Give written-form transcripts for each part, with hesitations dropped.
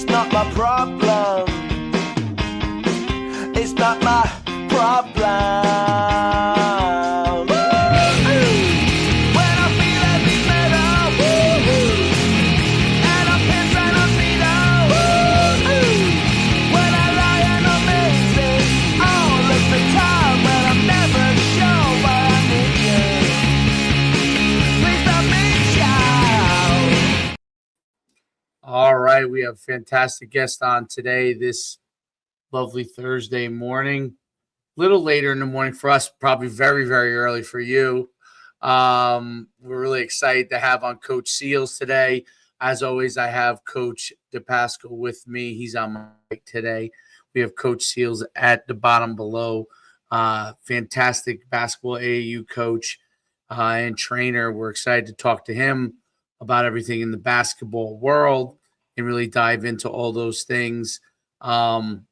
It's not my problem. It's not my problem. When I feel every metal, and I'm pissed and I'm beat. When I lie and I'm missing all of the time, when I'm never sure why I need you. Please let me shout. All right, we have a fantastic guest on today, this lovely Thursday morning. A little later in the morning for us, probably very, very early for you. We're really excited to have on Coach Seals today. As always, I have Coach DePascal with me. He's on my mic today. We have Coach Seals at the bottom below. Fantastic basketball AAU coach and trainer. We're excited to talk to him about everything in the basketball world and really dive into all those things. And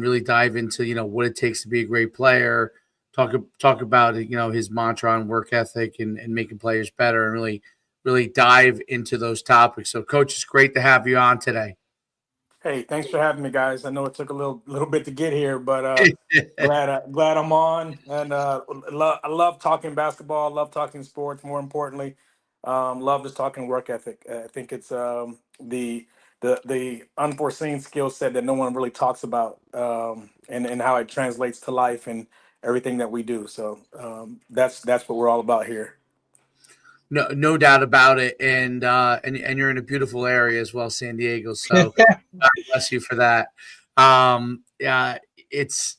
really dive into what it takes to be a great player. Talk about his mantra on work ethic and making players better, and really dive into those topics. So, Coach, it's great to have you on today. Hey, thanks for having me, guys. I know it took a little bit to get here, but glad I'm on. And I love talking basketball. Love talking sports. More importantly, love just talking work ethic. I think it's the unforeseen skill set that no one really talks about, and how it translates to life and everything that we do. So that's what we're all about here. No doubt about it, and you're in a beautiful area as well, San Diego. So God bless you for that. Yeah, it's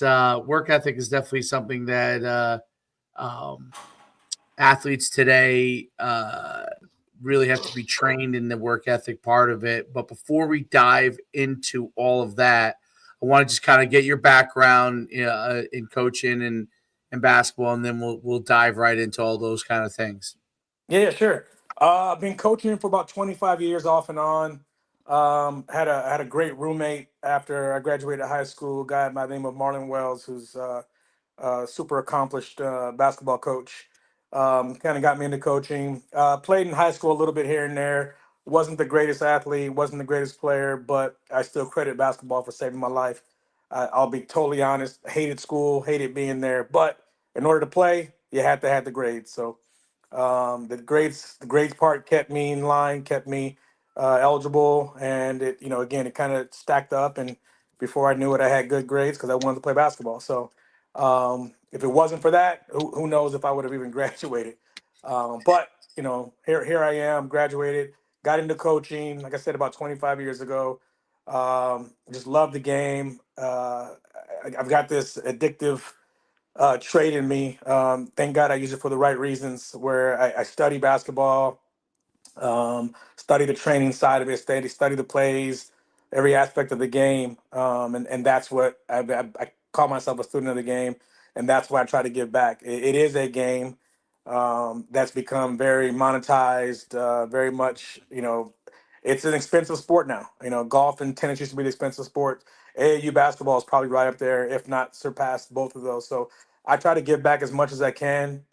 work ethic is definitely something that athletes today really have to be trained in the work ethic part of it. But before we dive into all of that, I want to just kind of get your background in coaching and basketball, and then we'll dive right into all those kind of things. Yeah, sure. I've been coaching for about 25 years off and on. Had a great roommate after I graduated high school, a guy by the name of Marlon Wells, who's a super accomplished basketball coach. Kind of got me into coaching. Played in high school a little bit here and there. Wasn't the greatest athlete, wasn't the greatest player, but I still credit basketball for saving my life. I'll be totally honest. Hated school, hated being there, but in order to play, you had to have the grades. So the grades part kept me in line, kept me eligible, and again, it kind of stacked up. And before I knew it, I had good grades because I wanted to play basketball. So if it wasn't for that, who knows if I would have even graduated. But here I am, graduated, got into coaching. Like I said, about 25 years ago. Just love the game. I've got this addictive trait in me. Thank God I use it for the right reasons. Where I study basketball, study the training side of it, study the plays, every aspect of the game, and that's what I call myself a student of the game, and that's why I try to give back. It is a game that's become very monetized, very much. It's an expensive sport now. Golf and tennis used to be the expensive sport. AAU basketball is probably right up there, if not surpassed both of those. So I try to give back as much as I can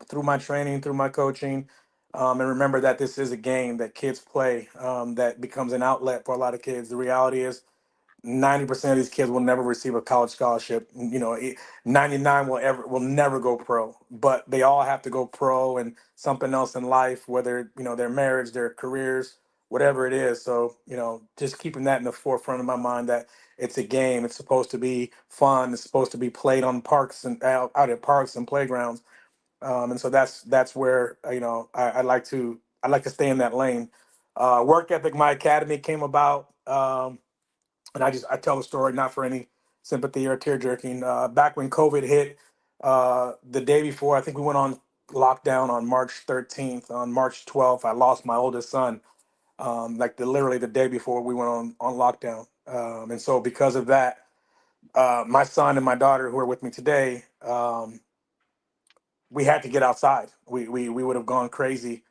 through my training, through my coaching, and remember that this is a game that kids play that becomes an outlet for a lot of kids. The reality is 90% of these kids will never receive a college scholarship. 99 will never go pro, but they all have to go pro and something else in life, whether their marriage, their careers, whatever it is. So just keeping that in the forefront of my mind that it's a game. It's supposed to be fun. It's supposed to be played on parks and out at parks and playgrounds. And so that's where I like to stay in that lane. Work ethic. My academy came about. And I tell the story not for any sympathy or tear jerking. Back when COVID hit, the day before, I think we went on lockdown on March 13th. On March 12th, I lost my oldest son. Literally the day before we went on lockdown. And so because of that, my son and my daughter who are with me today, we had to get outside. We would have gone crazy.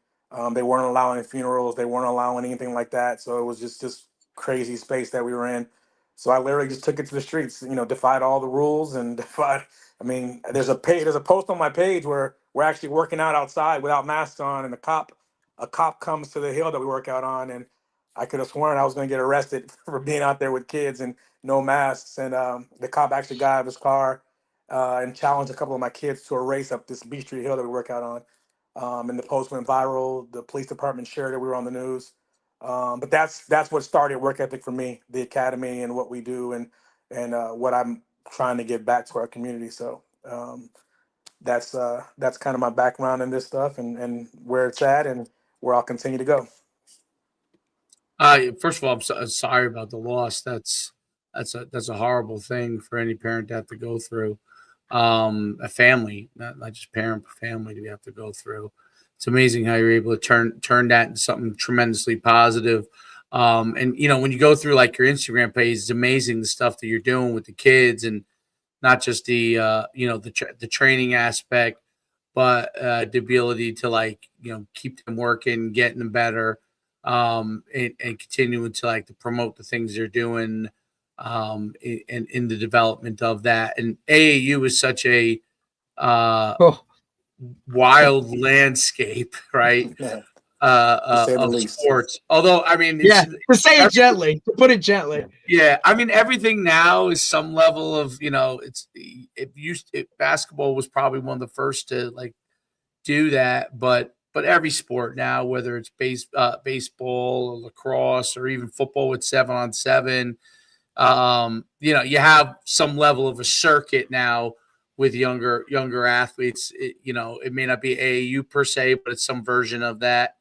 They weren't allowing funerals. They weren't allowing anything like that. So it was just this crazy space that we were in. So I literally just took it to the streets. Defied all the rules and defied. I mean, there's a post on my page where we're actually working out outside without masks on, and a cop comes to the hill that we work out on, and I could have sworn I was going to get arrested for being out there with kids and no masks. And the cop actually got out of his car and challenged a couple of my kids to a race up this Beach Street Hill that we work out on. And the post went viral. The police department shared it. We were on the news. But that's what started work ethic for me, the academy and what we do, and what I'm trying to give back to our community. So that's kind of my background in this stuff, and where it's at and where I'll continue to go. First of all, sorry about the loss. That's a horrible thing for any parent to have to go through. A family, not just parent, but family to have to go through. It's amazing how you're able to turn that into something tremendously positive. And when you go through like your Instagram page, it's amazing the stuff that you're doing with the kids, and not just the the training aspect, but the ability to keep them working, getting them better, and continuing to to promote the things they're doing, in the development of that. And AAU is such a uh, Oh, wild landscape, right? Yeah, to say the Of least. sports. Although, I mean, yeah. To say it gently, to put it gently. yeah, I mean, everything now is some level of basketball was probably one of the first to do that, but every sport now, whether it's baseball or lacrosse or even football with 7-on-7, you have some level of a circuit now with younger athletes. It may not be AAU per se, but it's some version of that.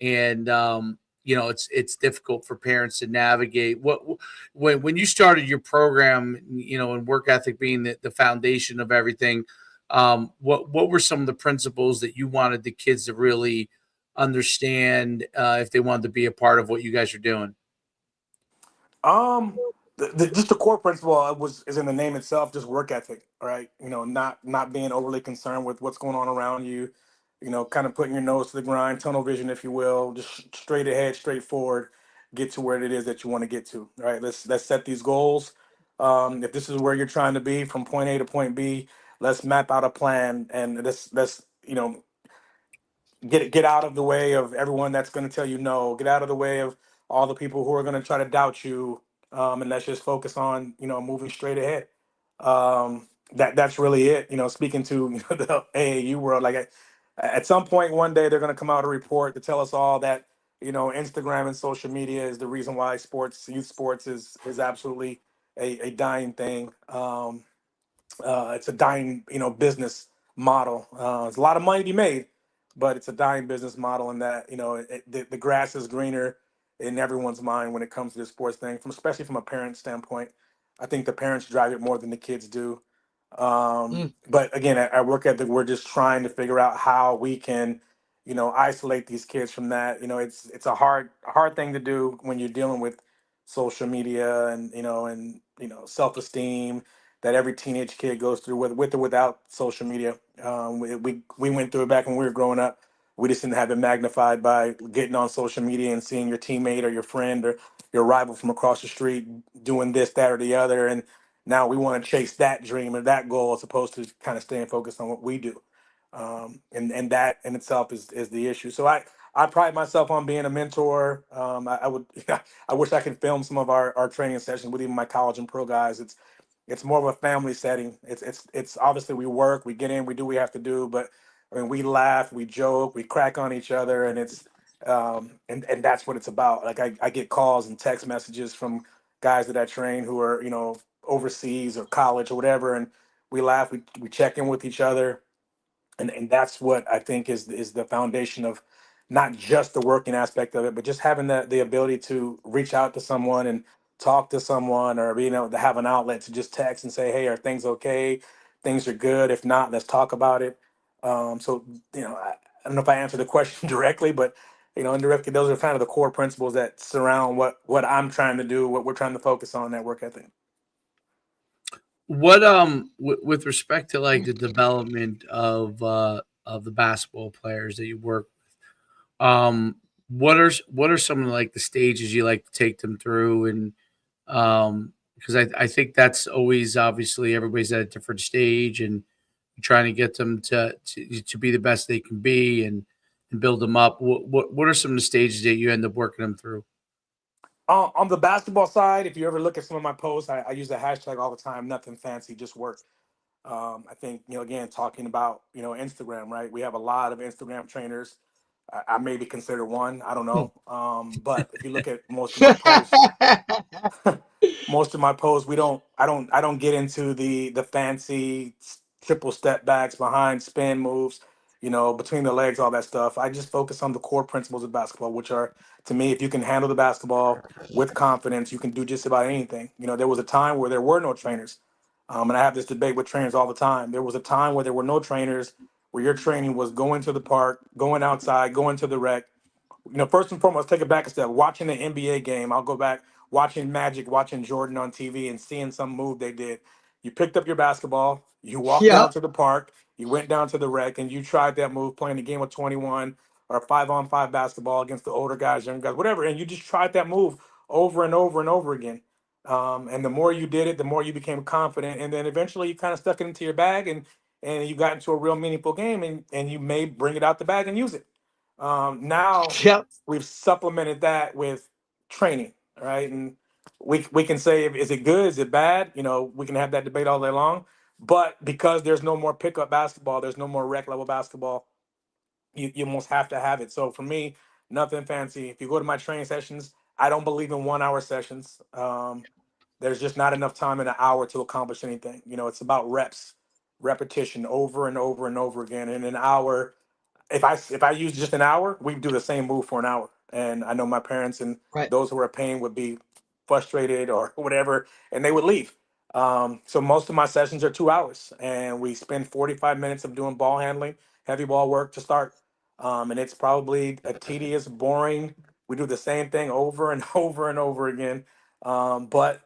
And it's difficult for parents to navigate. When you started your program, and work ethic being the foundation of everything, what were some of the principles that you wanted the kids to really understand, if they wanted to be a part of what you guys are doing? Um, just the core principle is in the name itself, just work ethic, right? Not being overly concerned with what's going on around you. Kind of putting your nose to the grind, tunnel vision, if you will, just straight ahead, straight forward, get to where it is that you want to get to. Right? Let's set these goals. If this is where you're trying to be from point A to point B, let's map out a plan, and let's get out of the way of everyone that's going to tell you no. Get out of the way of all the people who are going to try to doubt you, and let's just focus on moving straight ahead. That's really it. Speaking to the AAU world, at some point one day they're going to come out a report to tell us all that Instagram and social media is the reason why youth sports is absolutely a dying thing. It's a dying, business model. There's a lot of money to be made, but it's a dying business model, and that the grass is greener in everyone's mind when it comes to the sports thing, especially from a parent standpoint. I think the parents drive it more than the kids do. Mm. But again, at work ethic, we're just trying to figure out how we can, isolate these kids from that. It's a hard thing to do when you're dealing with social media and self esteem that every teenage kid goes through, with or without social media. We went through it back when we were growing up. We just didn't have it magnified by getting on social media and seeing your teammate or your friend or your rival from across the street doing this, that, or the other. And now we want to chase that dream or that goal as opposed to kind of staying focused on what we do. And that in itself is the issue. So I pride myself on being a mentor. I would I wish I could film some of our training sessions with even my college and pro guys. It's more of a family setting. It's obviously we work, we get in, we do what we have to do, but I mean we laugh, we joke, we crack on each other, and and that's what it's about. Like I get calls and text messages from guys that I train who are overseas or college or whatever, and we laugh, we check in with each other, and that's what I think is the foundation of not just the working aspect of it, but just having the ability to reach out to someone and talk to someone, or to have an outlet to just text and say, hey, are things okay? Things are good. If not, let's talk about it. So I don't know if I answered the question directly, but indirectly, those are kind of the core principles that surround what I'm trying to do, what we're trying to focus on at work ethic. What with respect to the development of the basketball players that you work with, what are some of the stages you like to take them through? And because I think that's always, obviously everybody's at a different stage, and trying to get them to be the best they can be, and build them up. What are some of the stages that you end up working them through? On the basketball side, if you ever look at some of my posts, I use the hashtag all the time. Nothing fancy, just work. I think, again, talking about, Instagram, right? We have a lot of Instagram trainers. I may be considered one. I don't know. But if you look at most of my posts, most of my posts, I don't get into the fancy triple step backs, behind spin moves, between the legs, all that stuff. I just focus on the core principles of basketball, which are, to me, if you can handle the basketball with confidence, you can do just about anything. There was a time where there were no trainers. And I have this debate with trainers all the time. There was a time where there were no trainers, where your training was going to the park, going outside, going to the rec. First and foremost, take it back a step. Watching the NBA game, I'll go back, watching Magic, watching Jordan on TV, and seeing some move they did. You picked up your basketball, you walked Yeah. down to the park, you went down to the rec, and you tried that move, playing a game of 21 or 5-on-5 basketball against the older guys, young guys, whatever. And you just tried that move over and over and over again. And the more you did it, the more you became confident. And then eventually you kind of stuck it into your bag, and you got into a real meaningful game, and you may bring it out the bag and use it. Now Yep. we've supplemented that with training, right? And we can say, is it good, is it bad? We can have that debate all day long. But because there's no more pickup basketball, there's no more rec level basketball, you almost have to have it. So for me, nothing fancy. If you go to my training sessions, I don't believe in 1 hour sessions. There's just not enough time in an hour to accomplish anything. It's about reps, repetition, over and over and over again. In an hour, if I use just an hour, we do the same move for an hour. And I know my parents and Right. those who are paying would be frustrated or whatever, and they would leave. So most of my sessions are 2 hours, and we spend 45 minutes of doing ball handling, heavy ball work to start. And it's probably a tedious, boring. We do the same thing over and over and over again. But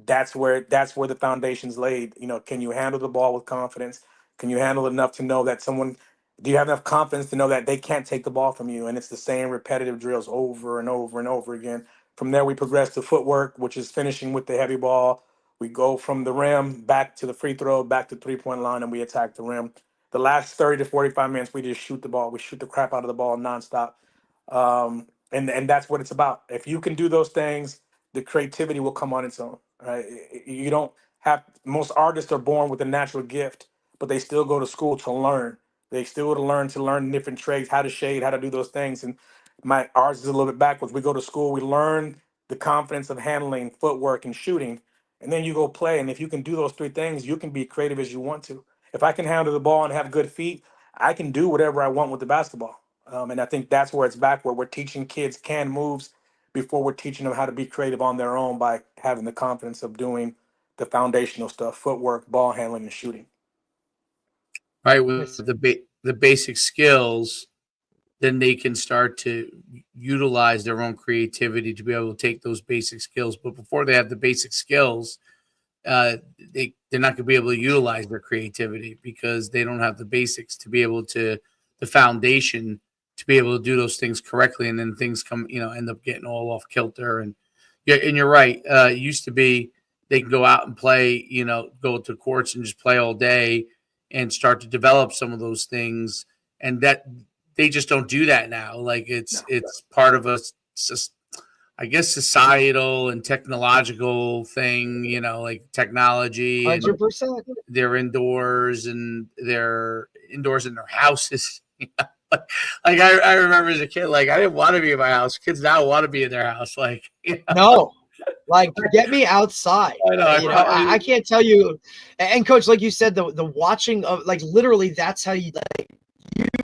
that's where the foundation's laid. Can you handle the ball with confidence? Can you handle it enough to know that someone do you have enough confidence to know that they can't take the ball from you? And it's the same repetitive drills over and over and over again. From there, we progress to footwork, which is finishing with the heavy ball. We go from the rim back to the free throw, back to 3-point line, and we attack the rim. The last 30 to 45 minutes, we just shoot the ball. We shoot the crap out of the ball nonstop. And that's what it's about. If you can do those things, the creativity will come on its own. Right? You don't have, most artists are born with a natural gift, but they still go to school to learn. They still to learn different trades, how to shade, how to do those things. And ours is a little bit backwards. We go to school, we learn the confidence of handling, footwork, and shooting, and then you go play. And if you can do those three things, you can be creative as you want to. If I can handle the ball and have good feet, I can do whatever I want with the basketball. And I think that's where it's backward. We're teaching kids canned moves before we're teaching them how to be creative on their own by having the confidence of doing the foundational stuff, footwork, ball handling, and shooting. Right, with Yes. the basic skills, then they can start to utilize their own creativity to be able to take those basic skills. But before they have the basic skills, they're not going to be able to utilize their creativity because they don't have the basics to be able to the foundation to be able to do those things correctly, and then things come end up getting all off kilter. And you're right. It used to be they can go out and play, go to courts and just play all day and start to develop some of those things, and that they just don't do that now. Like it's part of I guess societal and technological thing, like technology, and 100%. they're indoors in their houses. Like I remember as a kid, like I didn't want to be in my house. Kids now want to be in their house. Like, No, like get me outside. I know. I can't tell you. And coach, like you said, the watching of, like, literally that's how you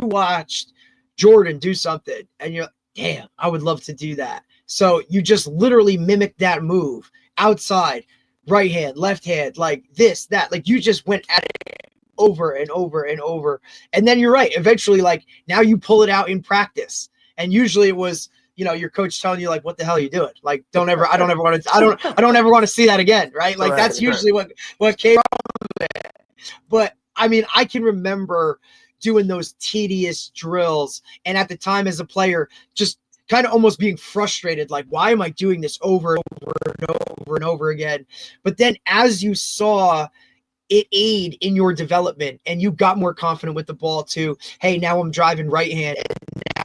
watched Jordan do something and you're like, damn, I would love to do that. So you just literally mimic that move outside, right hand, left hand, like this, that, like you just went at it over and over and over. And then you're right. Eventually, like now you pull it out in practice. And usually it was, your coach telling you like, what the hell are you doing? Like, I don't ever want to see that again. Right. Like that's usually what came from it. But I mean, I can remember doing those tedious drills. And at the time as a player, just kind of almost being frustrated. Like, why am I doing this over and over and over again? But then as you saw it aid in your development and you got more confident with the ball too. Hey, now I'm driving right hand and now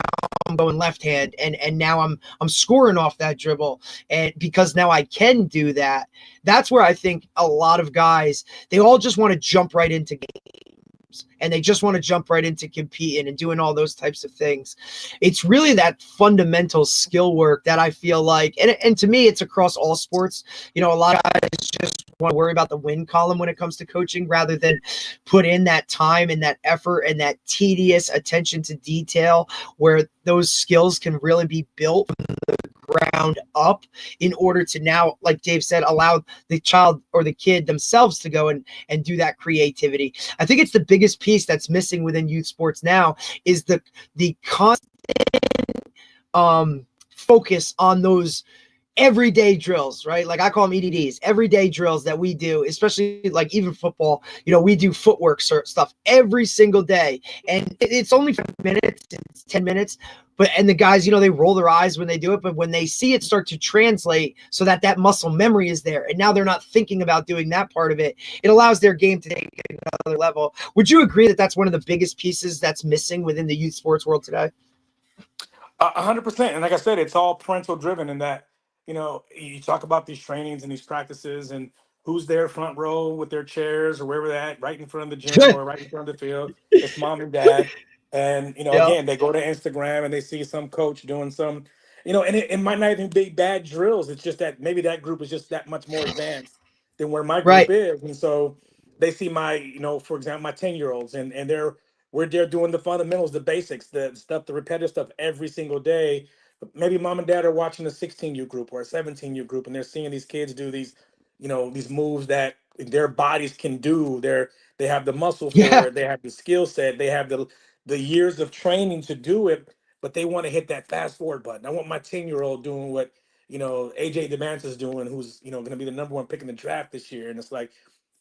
I'm going left hand, and now I'm scoring off that dribble, and because now I can do that. That's where I think a lot of guys, they all just want to jump right into games, and they just want to jump right into competing and doing all those types of things. It's really that fundamental skill work that I feel like, and to me, it's across all sports. You know, a lot of guys just want to worry about the win column when it comes to coaching rather than put in that time and that effort and that tedious attention to detail where those skills can really be built from the ground up in order to now, like Dave said, allow the child or the kid themselves to go and do that creativity. I think it's the biggest piece that's missing within youth sports now is the constant focus on those everyday drills, right? Like I call them EDDs, everyday drills that we do, especially like even football, you know, we do footwork stuff every single day. And it's only 5 minutes, it's 10 minutes. And the guys, you know, they roll their eyes when they do it, but when they see it start to translate so that muscle memory is there, and now they're not thinking about doing that part of it, it allows their game to take another level. Would you agree that that's one of the biggest pieces that's missing within the youth sports world today? 100%. And like I said, it's all parental driven in that, you know, you talk about these trainings and these practices and who's there front row with their chairs or wherever they're at, right in front of the gym or right in front of the field. It's mom and dad. And, you know, Yeah. again, they go to Instagram and they see some coach doing some, you know, and it might not even be bad drills. It's just that maybe that group is just that much more advanced than where my group Right. is. And so they see my, you know, for example, my 10-year-olds and we're there doing the fundamentals, the basics, the stuff, the repetitive stuff every single day. Maybe mom and dad are watching a 16U group or a 17U group, and they're seeing these kids do these, you know, these moves that their bodies can do. They have the muscle for Yeah. it, they have the skill set, they have the years of training to do it, but they want to hit that fast forward button. I want my 10-year-old doing what, you know, AJ DeMantis is doing, who's, you know, going to be the number one pick in the draft this year. And it's like,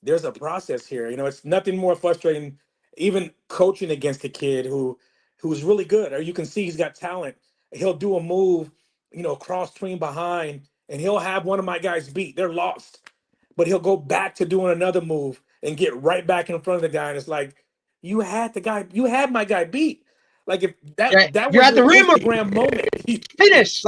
there's a process here. You know, it's nothing more frustrating even coaching against a kid who's really good, or you can see he's got talent. He'll do a move, you know, cross between behind, and he'll have one of my guys beat. They're lost, but he'll go back to doing another move and get right back in front of the guy. And it's like, you had my guy beat. Like if that You're was at your the rim or Instagram moment, finish.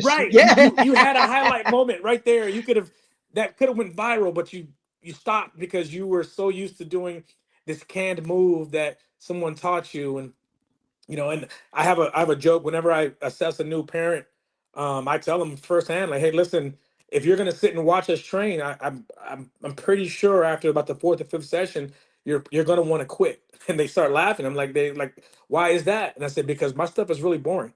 right? Yeah. You had a highlight moment right there. You could have that could have went viral, but you stopped because you were so used to doing this canned move that someone taught you. And you know, and I have a joke whenever I assess a new parent. I tell them firsthand, like, hey, listen, if you're gonna sit and watch us train, I'm pretty sure after about the fourth or fifth session, you're gonna want to quit. And they start laughing. I'm like, they like, why is that? And I said, because my stuff is really boring.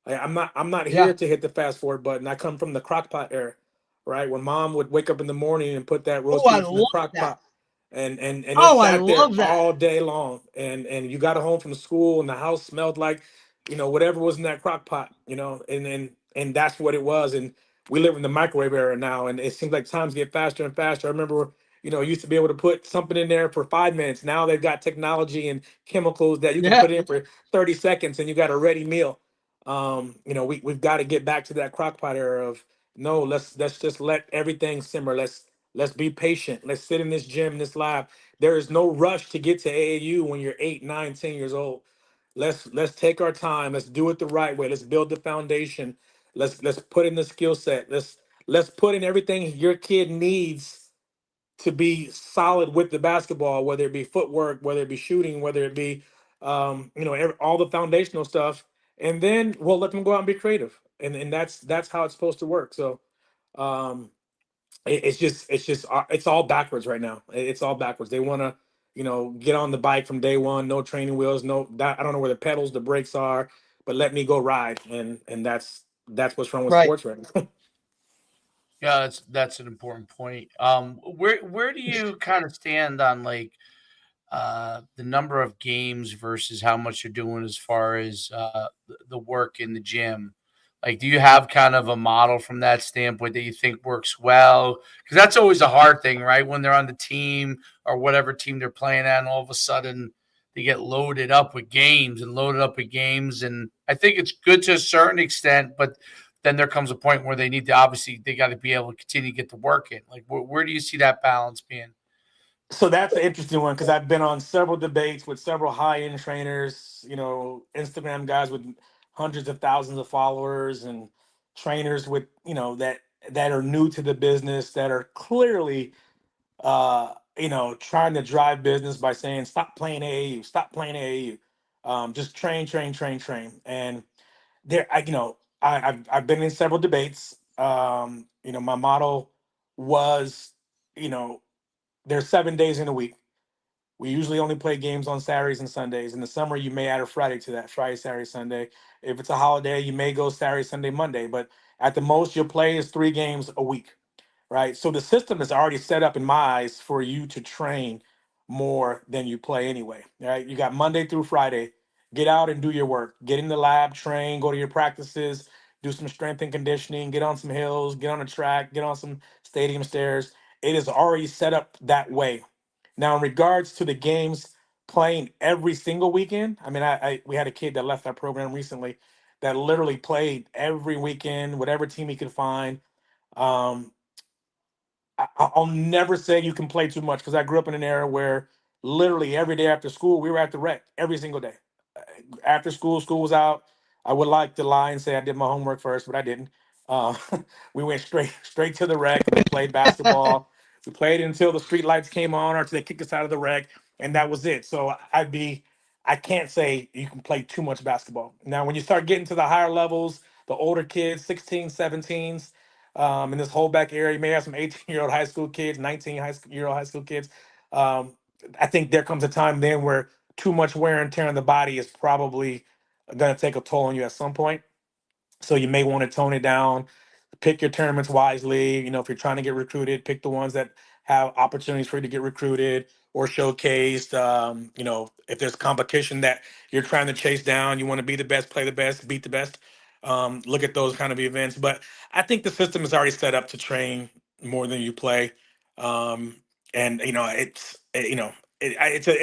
I'm not here Yeah. to hit the fast forward button. I come from the crock pot era, right? When mom would wake up in the morning and put that roast Oh, I beef in the love crock that. pot, and it Oh, I sat there love that. all day long. And you got home from school and the house smelled like, you know, whatever was in that crock pot, you know, and that's what it was. And we live in the microwave era now, and it seems like times get faster and faster. I remember, you know, used to be able to put something in there for 5 minutes. Now they've got technology and chemicals that you can Yeah. put in for 30 seconds and you got a ready meal. You know, we've got to get back to that crockpot era of no, let's just let everything simmer. Let's be patient. Let's sit in this gym, in this lab. There is no rush to get to AAU when you're 8, 9, 10 years old. Let's take our time. Let's do it the right way. Let's build the foundation. Let's put in the skill set. Let's put in everything your kid needs to be solid with the basketball, whether it be footwork, whether it be shooting, whether it be you know, all the foundational stuff, and then we'll let them go out and be creative, and that's how it's supposed to work. So um, it's all backwards right now. It's all backwards. They want to, you know, get on the bike from day one, no training wheels, no that I don't know where the pedals, the brakes are, but let me go ride, and that's what's wrong with Right. sports right now. Yeah, that's an important point. Where do you kind of stand on like the number of games versus how much you're doing as far as the work in the gym? Like, do you have kind of a model from that standpoint that you think works well? Because that's always a hard thing, right? When they're on the team or whatever team they're playing at, and all of a sudden they get loaded up with games and loaded up with games. And I think it's good to a certain extent, but then there comes a point where they need to obviously they got to be able to continue to get the work in. Like, where do you see that balance being? So that's an interesting one because I've been on several debates with several high end trainers, you know, Instagram guys with hundreds of thousands of followers and trainers with, that are new to the business, that are clearly, trying to drive business by saying, stop playing AAU, stop playing AAU. Just train, train, train, train. And there, I've been in several debates. My motto was, you know, there's 7 days in a week. We usually only play games on Saturdays and Sundays. In the summer, you may add a Friday to that, Friday, Saturday, Sunday. If it's a holiday, you may go Saturday, Sunday, Monday. But at the most, you'll play is 3 games a week, right? So the system is already set up in my eyes for you to train more than you play anyway, right? You got Monday through Friday. Get out and do your work. Get in the lab, train, go to your practices, do some strength and conditioning, get on some hills, get on a track, get on some stadium stairs. It is already set up that way. Now, in regards to the games playing every single weekend, I mean, we had a kid that left our program recently that literally played every weekend, whatever team he could find. Um, I'll never say you can play too much because I grew up in an era where literally every day after school we were at the rec every single day. After school was out. I would like to lie and say I did my homework first, but I didn't. Uh, we went straight to the rec and we played basketball. We played until the street lights came on or until they kicked us out of the rec, and that was it. So I can't say you can play too much basketball. Now, when you start getting to the higher levels, the older kids, 16, 17s, in this whole back area, you may have some 18-year-old high school kids, 19-year-old high school kids. Um, I think there comes a time then where too much wear and tear on the body is probably going to take a toll on you at some point. So you may want to tone it down, pick your tournaments wisely. If you're trying to get recruited, pick the ones that have opportunities for you to get recruited or showcased. If there's competition that you're trying to chase down, you want to be the best, play the best, beat the best. Look at those kind of events. But I think the system is already set up to train more than you play. Um, and it's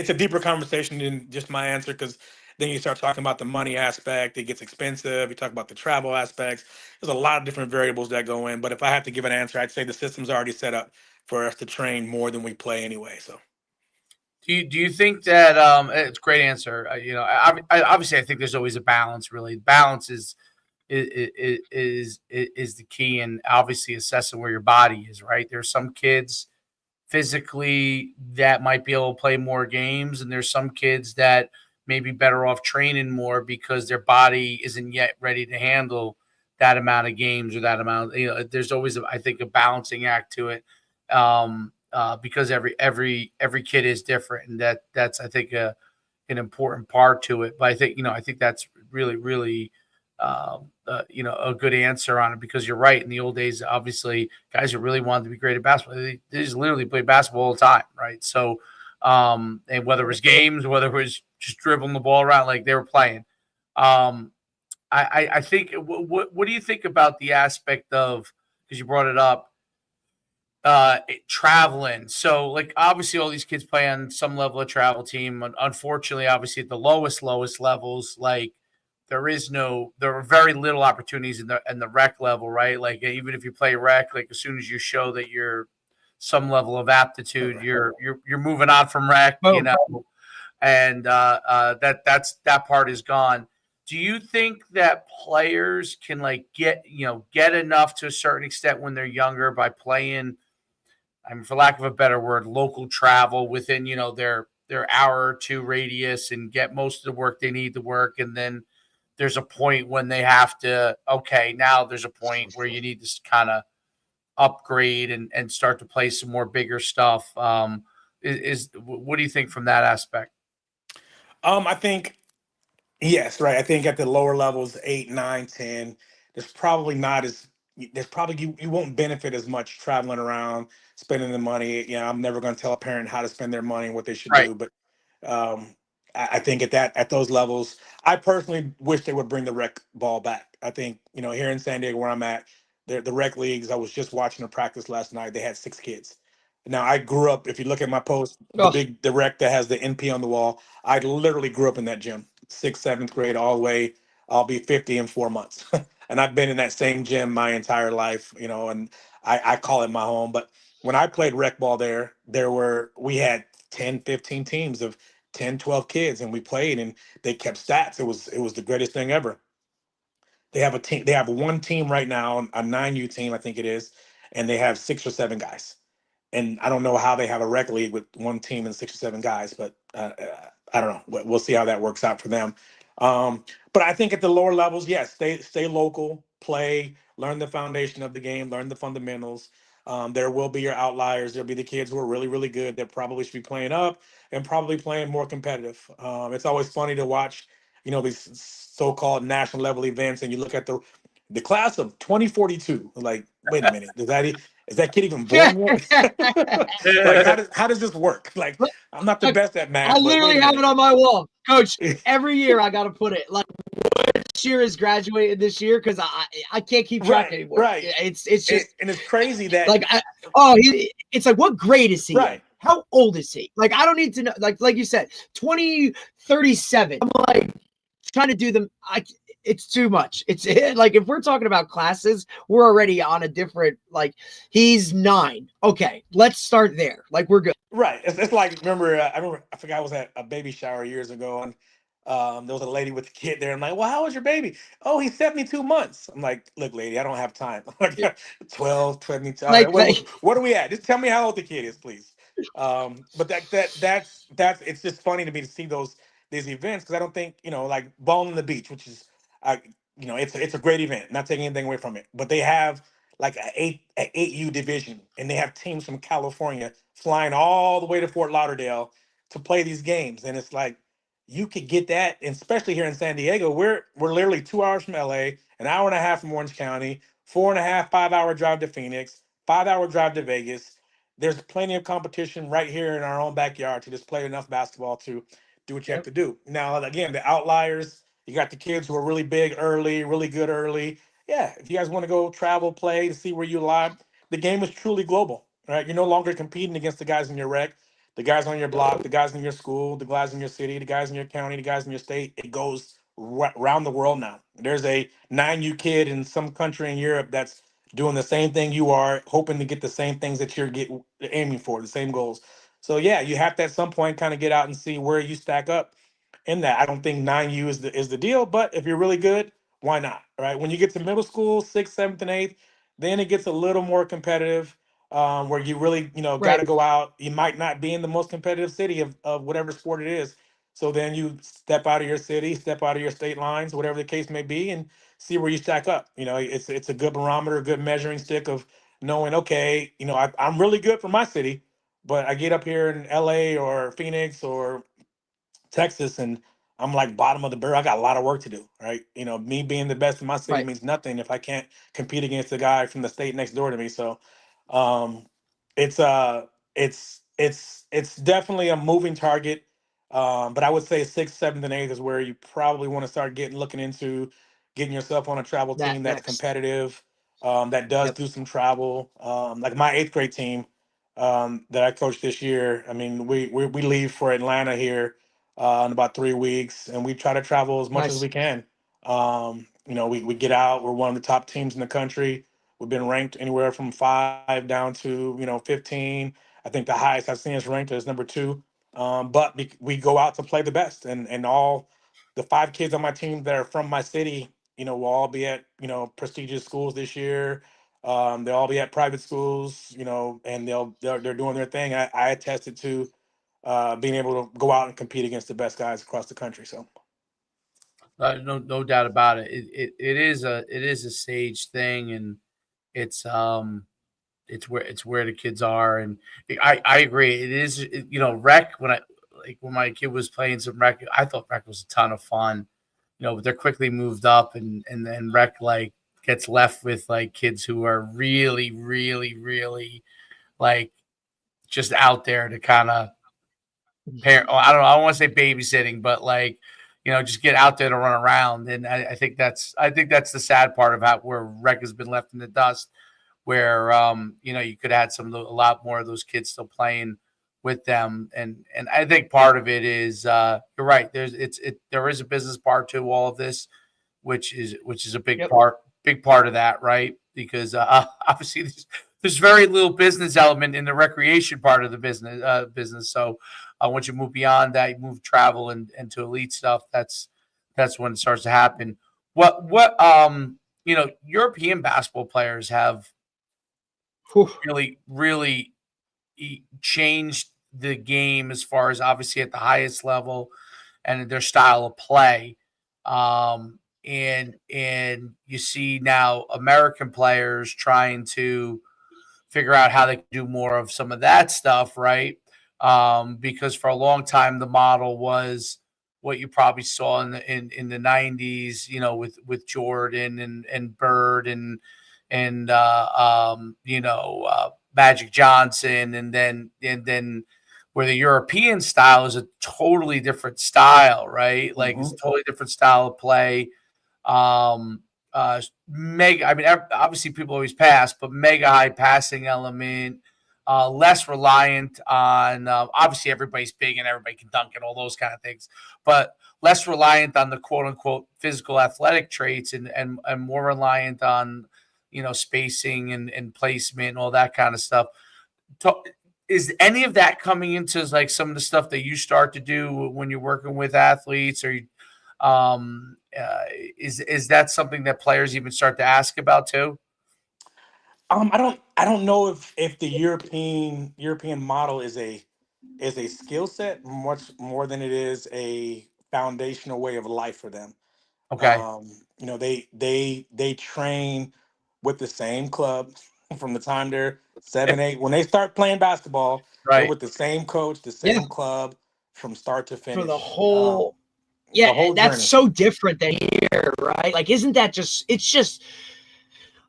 a deeper conversation than just my answer, because then you start talking about the money aspect. It gets expensive. You talk about the travel aspects. There's a lot of different variables that go in. But if I have to give an answer, I'd say the system's already set up for us to train more than we play anyway. So Do you think that it's a great answer? Obviously I think there's always a balance. Really, balance is the key, and obviously assessing where your body is. Right, there's some kids physically that might be able to play more games, and there's some kids that may be better off training more because their body isn't yet ready to handle that amount of games or that amount. There's always, I think, a balancing act to it, because every kid is different, and that's I think an important part to it. But I think that's really a good answer on it, because you're right. In the old days, obviously, guys who really wanted to be great at basketball, they just literally played basketball all the time, right? So, and whether it was games, whether it was just dribbling the ball around, like they were playing. Um, I think what do you think about the aspect of, because you brought it up, traveling? So, like, obviously all these kids play on some level of travel team. Unfortunately, obviously at the lowest levels, like there are very little opportunities in the rec level, right? Like, even if you play rec, like as soon as you show that you're some level of aptitude, you're moving on from rec, Boom. and that part is gone. Do you think that players can, like, get enough to a certain extent when they're younger by playing, I mean, for lack of a better word, local travel within, their hour or two radius, and get most of the work they need to work, and then there's a point when they have to, okay, now there's a point where you need to kind of upgrade and start to play some more bigger stuff. What do you think from that aspect? I think yes, right. I think at the lower levels, 8, 9, 10, there's probably not as there's probably you won't benefit as much traveling around, spending the money. I'm never going to tell a parent how to spend their money and what they should Right. do, but um, I think at those levels, I personally wish they would bring the rec ball back. I think here in San Diego where I'm at, the rec leagues. I was just watching a practice last night. They had 6 kids. Now I grew up. If you look at my post, Oh, the rec that has the NP on the wall, I literally grew up in that gym, sixth, seventh grade, all the way. I'll be 50 in 4 months, and I've been in that same gym my entire life. And I call it my home. But when I played rec ball there, we had 10, 15 teams of 10, 12 kids, and we played, and they kept stats. It was the greatest thing ever. They have a team. They have one team right now, a 9U team, I think it is, and they have 6 or 7 guys. And I don't know how they have a rec league with one team and 6 or 7 guys, but I don't know. We'll see how that works out for them. But I think at the lower levels, yes, stay local, play, learn the foundation of the game, learn the fundamentals. There will be your outliers. There'll be the kids who are really, really good that probably should be playing up and probably playing more competitive. It's always funny to watch, these so-called national level events, and you look at the class of 2042. Like, wait a minute, is that kid even born yet? Like, how does this work? Like, I'm not the Look, best at I math, but wait literally a have it minute. on my wall, Coach. Every year I got to put it like which year is graduated this year because I can't keep track Right, anymore. right. It's And, just and it's crazy that like it's like what grade is he in? right. How old is he? Like I don't need to know. Like you said, 2037. I'm like trying to do them. It's too much. It's like if we're talking about classes, we're already on a different. Like he's 9. Okay, let's start there. Like we're good. Right. It's like I forgot I was at a baby shower years ago, and there was a lady with a kid there. I'm like, well, how was your baby? Oh, he's 72 months. I'm like, look, lady, I don't have time. I'm like 12, 22. All right, Like what are we at? Just tell me how old the kid is, please. But that's it's just funny to me to see these events because I don't think like Ball on the Beach, which is it's a great event. Not taking anything away from it, but they have like a 8U division, and they have teams from California flying all the way to Fort Lauderdale to play these games. And it's like you could get that, and especially here in San Diego, we're literally 2 hours from LA, an hour and a half from Orange County, 4.5, 5 hour drive to Phoenix, 5 hour drive to Vegas. There's plenty of competition right here in our own backyard to just play enough basketball to do what you have yep, to do. Now, again, the outliers, you got the kids who are really big early, really good early. Yeah, if you guys want to go travel, play to see where you lie, the game is truly global, right? You're no longer competing against the guys in your rec, the guys on your block, the guys in your school, the guys in your city, the guys in your county, the guys in your state. It goes around the world now. There's a 9U kid in some country in Europe that's doing the same thing you are, hoping to get the same things that you're aiming for, the same goals. So yeah, you have to at some point kind of get out and see where you stack up in that. I don't think 9U is the deal, but if you're really good, why not? Right? When you get to middle school, sixth, seventh, and eighth, then it gets a little more competitive, where you really, got right, to go out. You might not be in the most competitive city of whatever sport it is. So then you step out of your city, step out of your state lines, whatever the case may be, and see where you stack up. It's a good barometer, a good measuring stick of knowing, okay, I'm really good for my city, but I get up here in LA or Phoenix or Texas, and I'm like bottom of the barrel. I got a lot of work to do, right? Me being the best in my city right. means nothing if I can't compete against the guy from the state next door to me. So, um, it's it's definitely a moving target. But I would say sixth, seventh, and eighth is where you probably want to start looking into getting yourself on a travel That team that's next. competitive, that does Yep. do some travel. Like my eighth grade team that I coached this year. I mean, we leave for Atlanta here in about 3 weeks, and we try to travel as much as Nice. we can. We get out. We're one of the top teams in the country. We've been ranked anywhere from 5 down to 15. I think the highest I've seen us ranked is number 2. But we go out to play the best, and all the 5 kids on my team that are from my city, will all be at prestigious schools this year. They'll all be at private schools, and they're doing their thing. I attested to being able to go out and compete against the best guys across the country. So No doubt about it. It is a stage thing, and it's it's where the kids are, and I agree. It is rec when my kid was playing some rec, I thought rec was a ton of fun. But they're quickly moved up, and then rec gets left with kids who are really, really, really like just out there to kind of parent. I don't know. I don't want to say babysitting, but just get out there to run around. And I think that's the sad part of where rec has been left in the dust, where you could have had a lot more of those kids still playing with them. And I think part of it is you're right. There is a business part to all of this, which is a big Yep. part of that, right? Because obviously there's very little business element in the recreation part of the business. So once you move beyond that, you move travel and to elite stuff. That's when it starts to happen. European basketball players have Whew. really changed the game as far as obviously at the highest level and their style of play. And you see now American players trying to figure out how they can do more of some of that stuff, right? Because for a long time the model was what you probably saw in the 90s, with Jordan and Bird and Magic Johnson, and then where the European style is a totally different style, right? Like it's a totally different style of play. Um, Mega. I mean, obviously people always pass, but mega high passing element. Less reliant on obviously everybody's big and everybody can dunk and all those kind of things, but less reliant on the quote unquote physical athletic traits and more reliant on spacing and placement and all that kind of stuff. Is any of that coming into like some of the stuff that you start to do when you're working with athletes, or is that something that players even start to ask about too? I don't know if the European model is a skill set much more than it is a foundational way of life for them. Okay, They train with the same club from the time they're 7, 8. When they start playing basketball, they're right. with the same coach, the Yeah, same club from start to for the finish. whole. The Yeah, whole that's journey. so different than here, right? Like, isn't that just? It's just.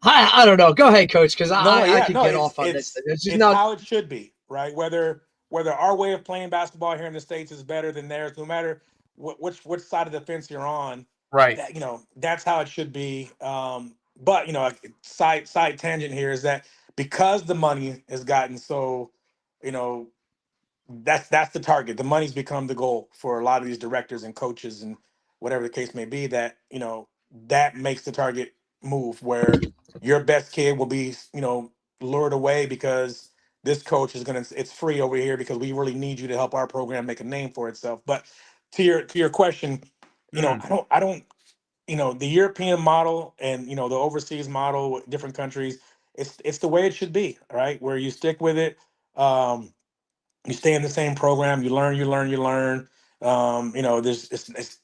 I don't know. Go ahead, coach, because No, no, I yeah, could no. get It's off on this. It's just it's not. how it should be, right? Whether our way of playing basketball here in the States is better than theirs, no matter which side of the fence you're on, Right. that's how it should be. But side tangent here is that because the money has gotten so, you know, that's the target. The money's become the goal for a lot of these directors and coaches and whatever the case may be. That that makes the target move where your best kid will be lured away because this coach is gonna. It's free over here because we really need you to help our program make a name for itself. But to your question, Mm, I don't the European model and the overseas model with different countries. It's the way it should be, right? Where you stick with it. You stay in the same program, you learn. There's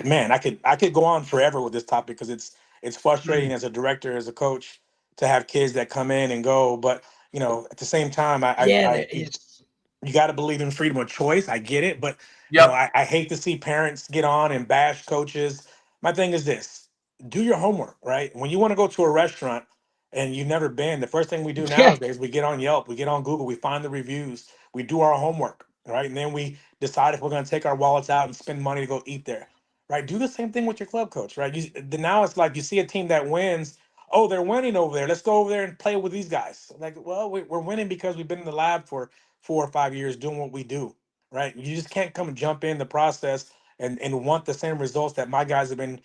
man, I could go on forever with this topic because it's frustrating mm, as a director, as a coach, to have kids that come in and go. But at the same time, Yeah, it's. you got to believe in freedom of choice. I get it, but yep. I hate to see parents get on and bash coaches. My thing is this: do your homework, right? When you want to go to a restaurant and you've never been, the first thing we do Yeah, nowadays, we get on Yelp, we get on Google, we find the reviews, we do our homework, right? And then we decide if we're going to take our wallets out and spend money to go eat there, right? Do the same thing with your club coach, right? Now it's like you see a team that wins. Oh, they're winning over there. Let's go over there and play with these guys. Like, well, we're winning because we've been in the lab for 4 or 5 years doing what we do, right? You just can't come and jump in the process and want the same results that my guys have been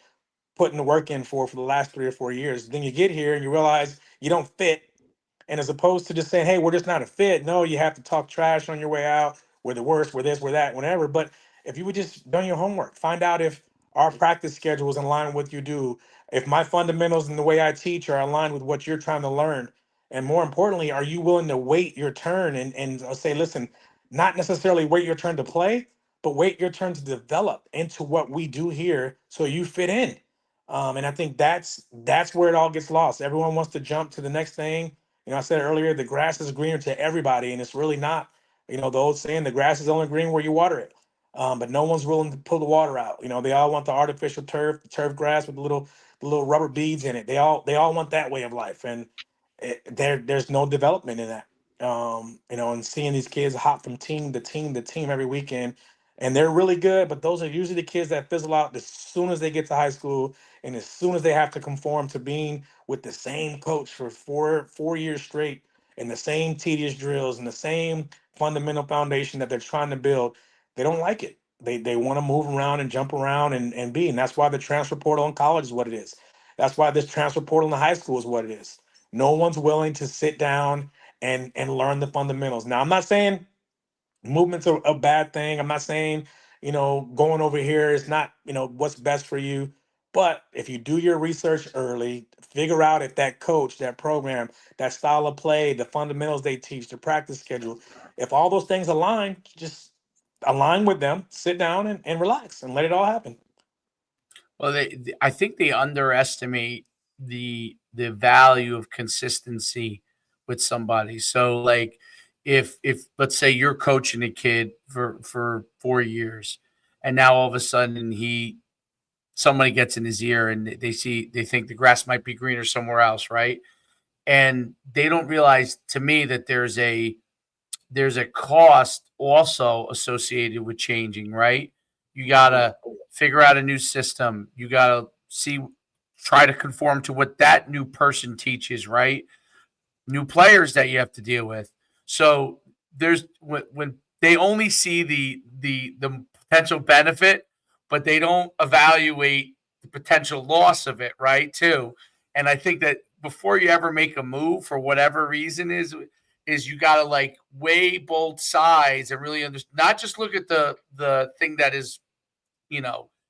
putting the work in for the last 3 or 4 years. Then you get here and you realize you don't fit. And as opposed to just saying, hey, we're just not a fit, no, you have to talk trash on your way out. We're the worst, we're this, we're that, whatever. But if you would just done your homework, find out if our practice schedule is in line with what you do, if my fundamentals and the way I teach are aligned with what you're trying to learn. And more importantly, are you willing to wait your turn and say, listen, not necessarily wait your turn to play, but wait your turn to develop into what we do here so you fit in. And I think that's where it all gets lost. Everyone wants to jump to the next thing. I said earlier, the grass is greener to everybody, and it's really not. The old saying, the grass is only green where you water it. But no one's willing to pull the water out. They all want the artificial turf, the turf grass with the little rubber beads in it. They all want that way of life, and there's no development in that. And seeing these kids hop from team to team to team every weekend, and they're really good, but those are usually the kids that fizzle out as soon as they get to high school, and as soon as they have to conform to being with the same coach for four years straight, and the same tedious drills and the same fundamental foundation that they're trying to build, they don't like it. They want to move around and jump around and be. And that's why the transfer portal in college is what it is. That's why this transfer portal in the high school is what it is. No one's willing to sit down and learn the fundamentals. Now, I'm not saying movement's a bad thing. I'm not saying, going over here is not, what's best for you. But if you do your research early, figure out if that coach, that program, that style of play, the fundamentals they teach, the practice schedule, if all those things align, just align with them, sit down and relax and let it all happen. Well, I think they underestimate the value of consistency with somebody. So, like, if let's say you're coaching a kid for 4 years, and now all of a sudden somebody gets in his ear and they think the grass might be greener somewhere else, right? And they don't realize, to me, that there's a cost also associated with changing, right? You gotta figure out a new system. You gotta try to conform to what that new person teaches, right? New players that you have to deal with. So there's when they only see the potential benefit, but they don't evaluate the potential loss of it, right? Too. And I think that before you ever make a move, for whatever reason, is you got to like weigh both sides and really understand, not just look at the thing that is,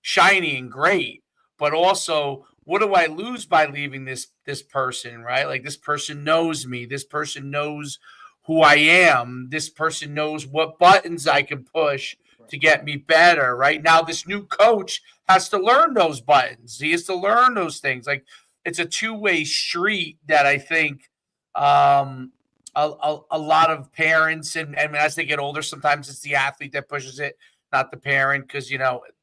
shiny and great, but also, what do I lose by leaving this person, right? Like, this person knows me, this person knows who I am, this person knows what buttons I can push to get me better. Right now, this new coach has to learn those buttons. He has to learn those things. Like, it's a two-way street that I think a lot of parents, and as they get older, sometimes it's the athlete that pushes it, not the parent, because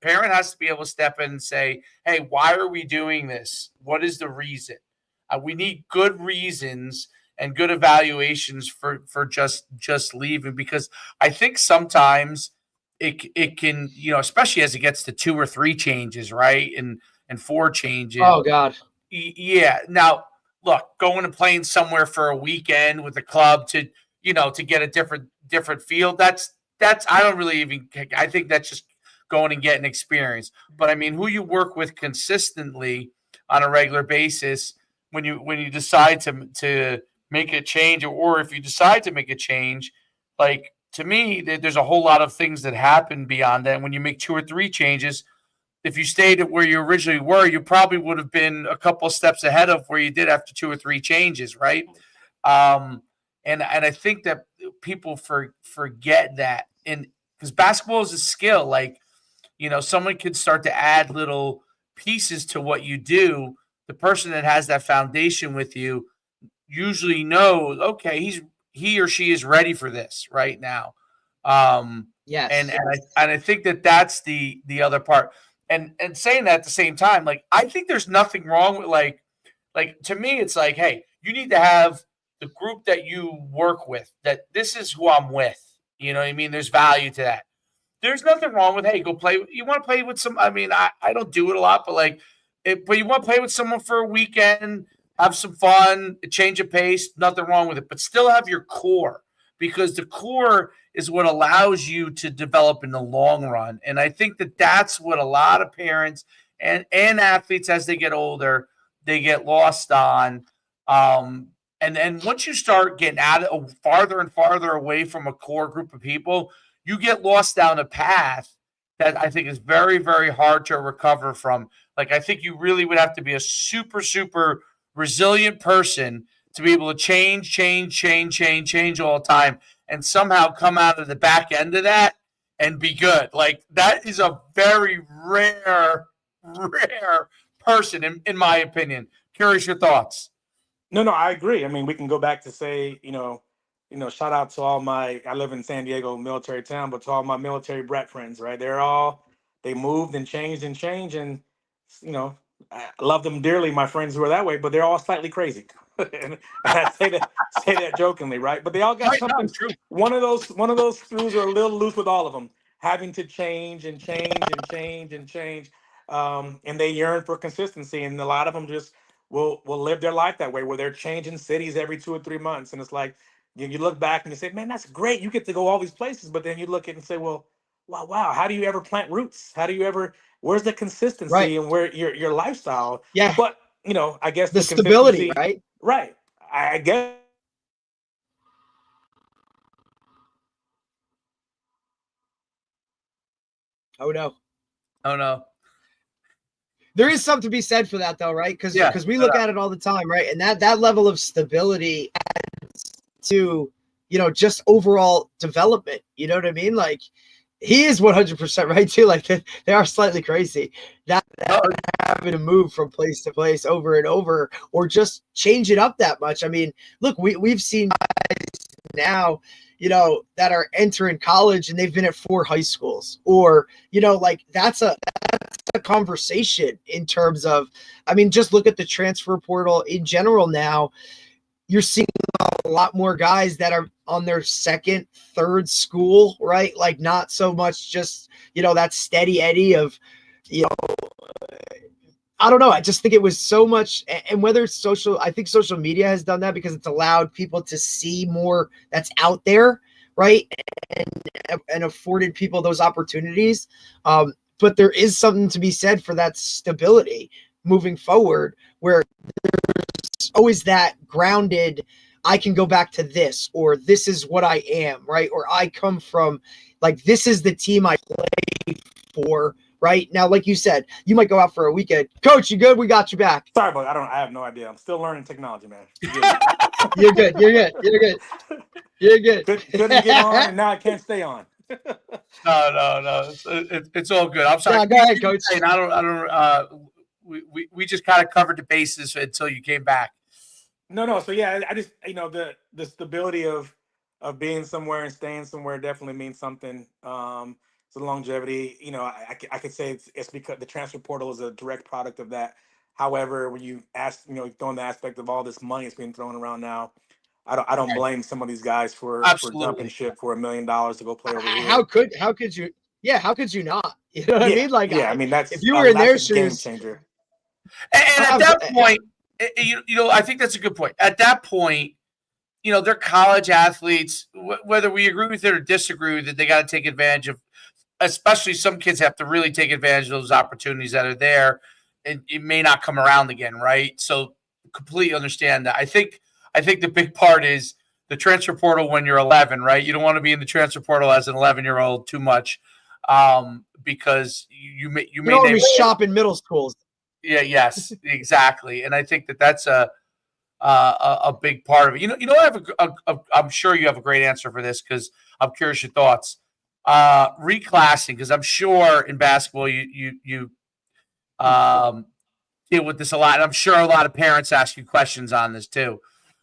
parent has to be able to step in and say, hey, why are we doing this? What is the reason? We need good reasons and good evaluations for just leaving, because I think sometimes it can, especially as it gets to 2 or 3 changes, right, and 4 changes. Oh God. Yeah. Now, look, going and playing somewhere for a weekend with a club to get a different field. That's I don't really even. I think that's just going and getting experience. But I mean, who you work with consistently on a regular basis, when you decide to make a change, or if you decide to make a change, like, to me, there's a whole lot of things that happen beyond that. And when you make 2 or 3 changes, if you stayed at where you originally were, you probably would have been a couple steps ahead of where you did after 2 or 3 changes, right? Um, and I think that people forget that, and because basketball is a skill, like, someone could start to add little pieces to what you do. The person that has that foundation with you usually knows, okay, he or she is ready for this right now. Um, and Yes. I think that that's the other part. And saying that at the same time, like, I think there's nothing wrong with, like, to me, it's like, hey, you need to have the group that you work with, that this is who I'm with. You know what I mean? There's value to that. There's nothing wrong with, hey, go play. You want to play with some, I mean, I don't do it a lot, but like, but you want to play with someone for a weekend, have some fun, a change of pace, nothing wrong with it, but still have your core, because the core is what allows you to develop in the long run. And I think that that's what a lot of parents and athletes, as they get older, they get lost on. And once you start getting farther and farther away from a core group of people, you get lost down a path that I think is very, very hard to recover from. Like, I think you really would have to be a super, super resilient person to be able to change all the time, and somehow come out of the back end of that and be good. Like, that is a very rare person, in my opinion. Curious your thoughts. No, I agree. I mean, we can go back to say, shout out to all I live in San Diego, military town, but to all my military brat friends, right? They moved and changed, and, you know, I love them dearly, my friends who are that way, but they're all slightly crazy. And I say that jokingly, right? But they all got Right, no, something. it's true. One of those screws are a little loose with all of them, having to change and change and change and change. And they yearn for consistency, and a lot of them just will live their life that way, where they're changing cities every 2 or 3 months, and it's like you look back and you say, man, that's great, you get to go all these places, but then you look at it and say, well, wow, how do you ever plant roots? How do you ever, where's the Right. consistency and where your lifestyle? Yeah. But I guess The the stability, consistency, right? right? I guess. Oh no. Oh no. there is something to be said for that, though, right? Because we look at it all the time, right? And that level of stability adds to, just overall development. You know what I mean? Like, he is 100% right too. Like, they are slightly crazy. That having to move from place to place over and over, or just change it up that much. I mean, look, we've seen guys now, that are entering college and they've been at 4 high schools, or, like that's a conversation in terms of, I mean, just look at the transfer portal in general now. You're seeing a lot more guys that are on their second, third school, right? Like, not so much just, that steady eddy of, I don't know. I just think it was so much, and whether it's social, I think social media has done that because it's allowed people to see more that's out there, right? And afforded people those opportunities. But there is something to be said for that stability moving forward, where there's always that grounded, I can go back to this, or this is what I am, right? Or I come from, like, this is the team I play for, right? Now, like you said, you might go out for a weekend. Coach, you good? We got you back. Sorry, but I have no idea. I'm still learning technology, man. You're good. You're good. You're good. You're good. Couldn't get on, and now I can't stay on. No. It's all good. I'm sorry. No, go ahead, Coach. I don't. We just kind of covered the bases until you came back. No. So yeah, I just, the stability of being somewhere and staying somewhere definitely means something. So longevity, I could say it's because the transfer portal is a direct product of that. However, when you ask, throwing the aspect of all this money that's being thrown around now, I don't blame some of these guys for jumping ship for $1 million to go play over here. How could you? Yeah, how could you not? You know what I mean? Like, I mean, that's, if you were in their shoes, game changer. And at that point, I think that's a good point. At that point, they're college athletes. Whether we agree with it or disagree with it, they got to take advantage of. Especially some kids have to really take advantage of those opportunities that are there, and it may not come around again, right? So completely understand that. I think the big part is the transfer portal when you're 11, right? You don't want to be in the transfer portal as an 11-year-old too much, because you may don't want to be shopping middle schools. Yeah. Yes. Exactly. And I think that's a big part of it. I'm sure you have a great answer for this because I'm curious your thoughts. Reclassing, because I'm sure in basketball you deal with this a lot, and I'm sure a lot of parents ask you questions on this too.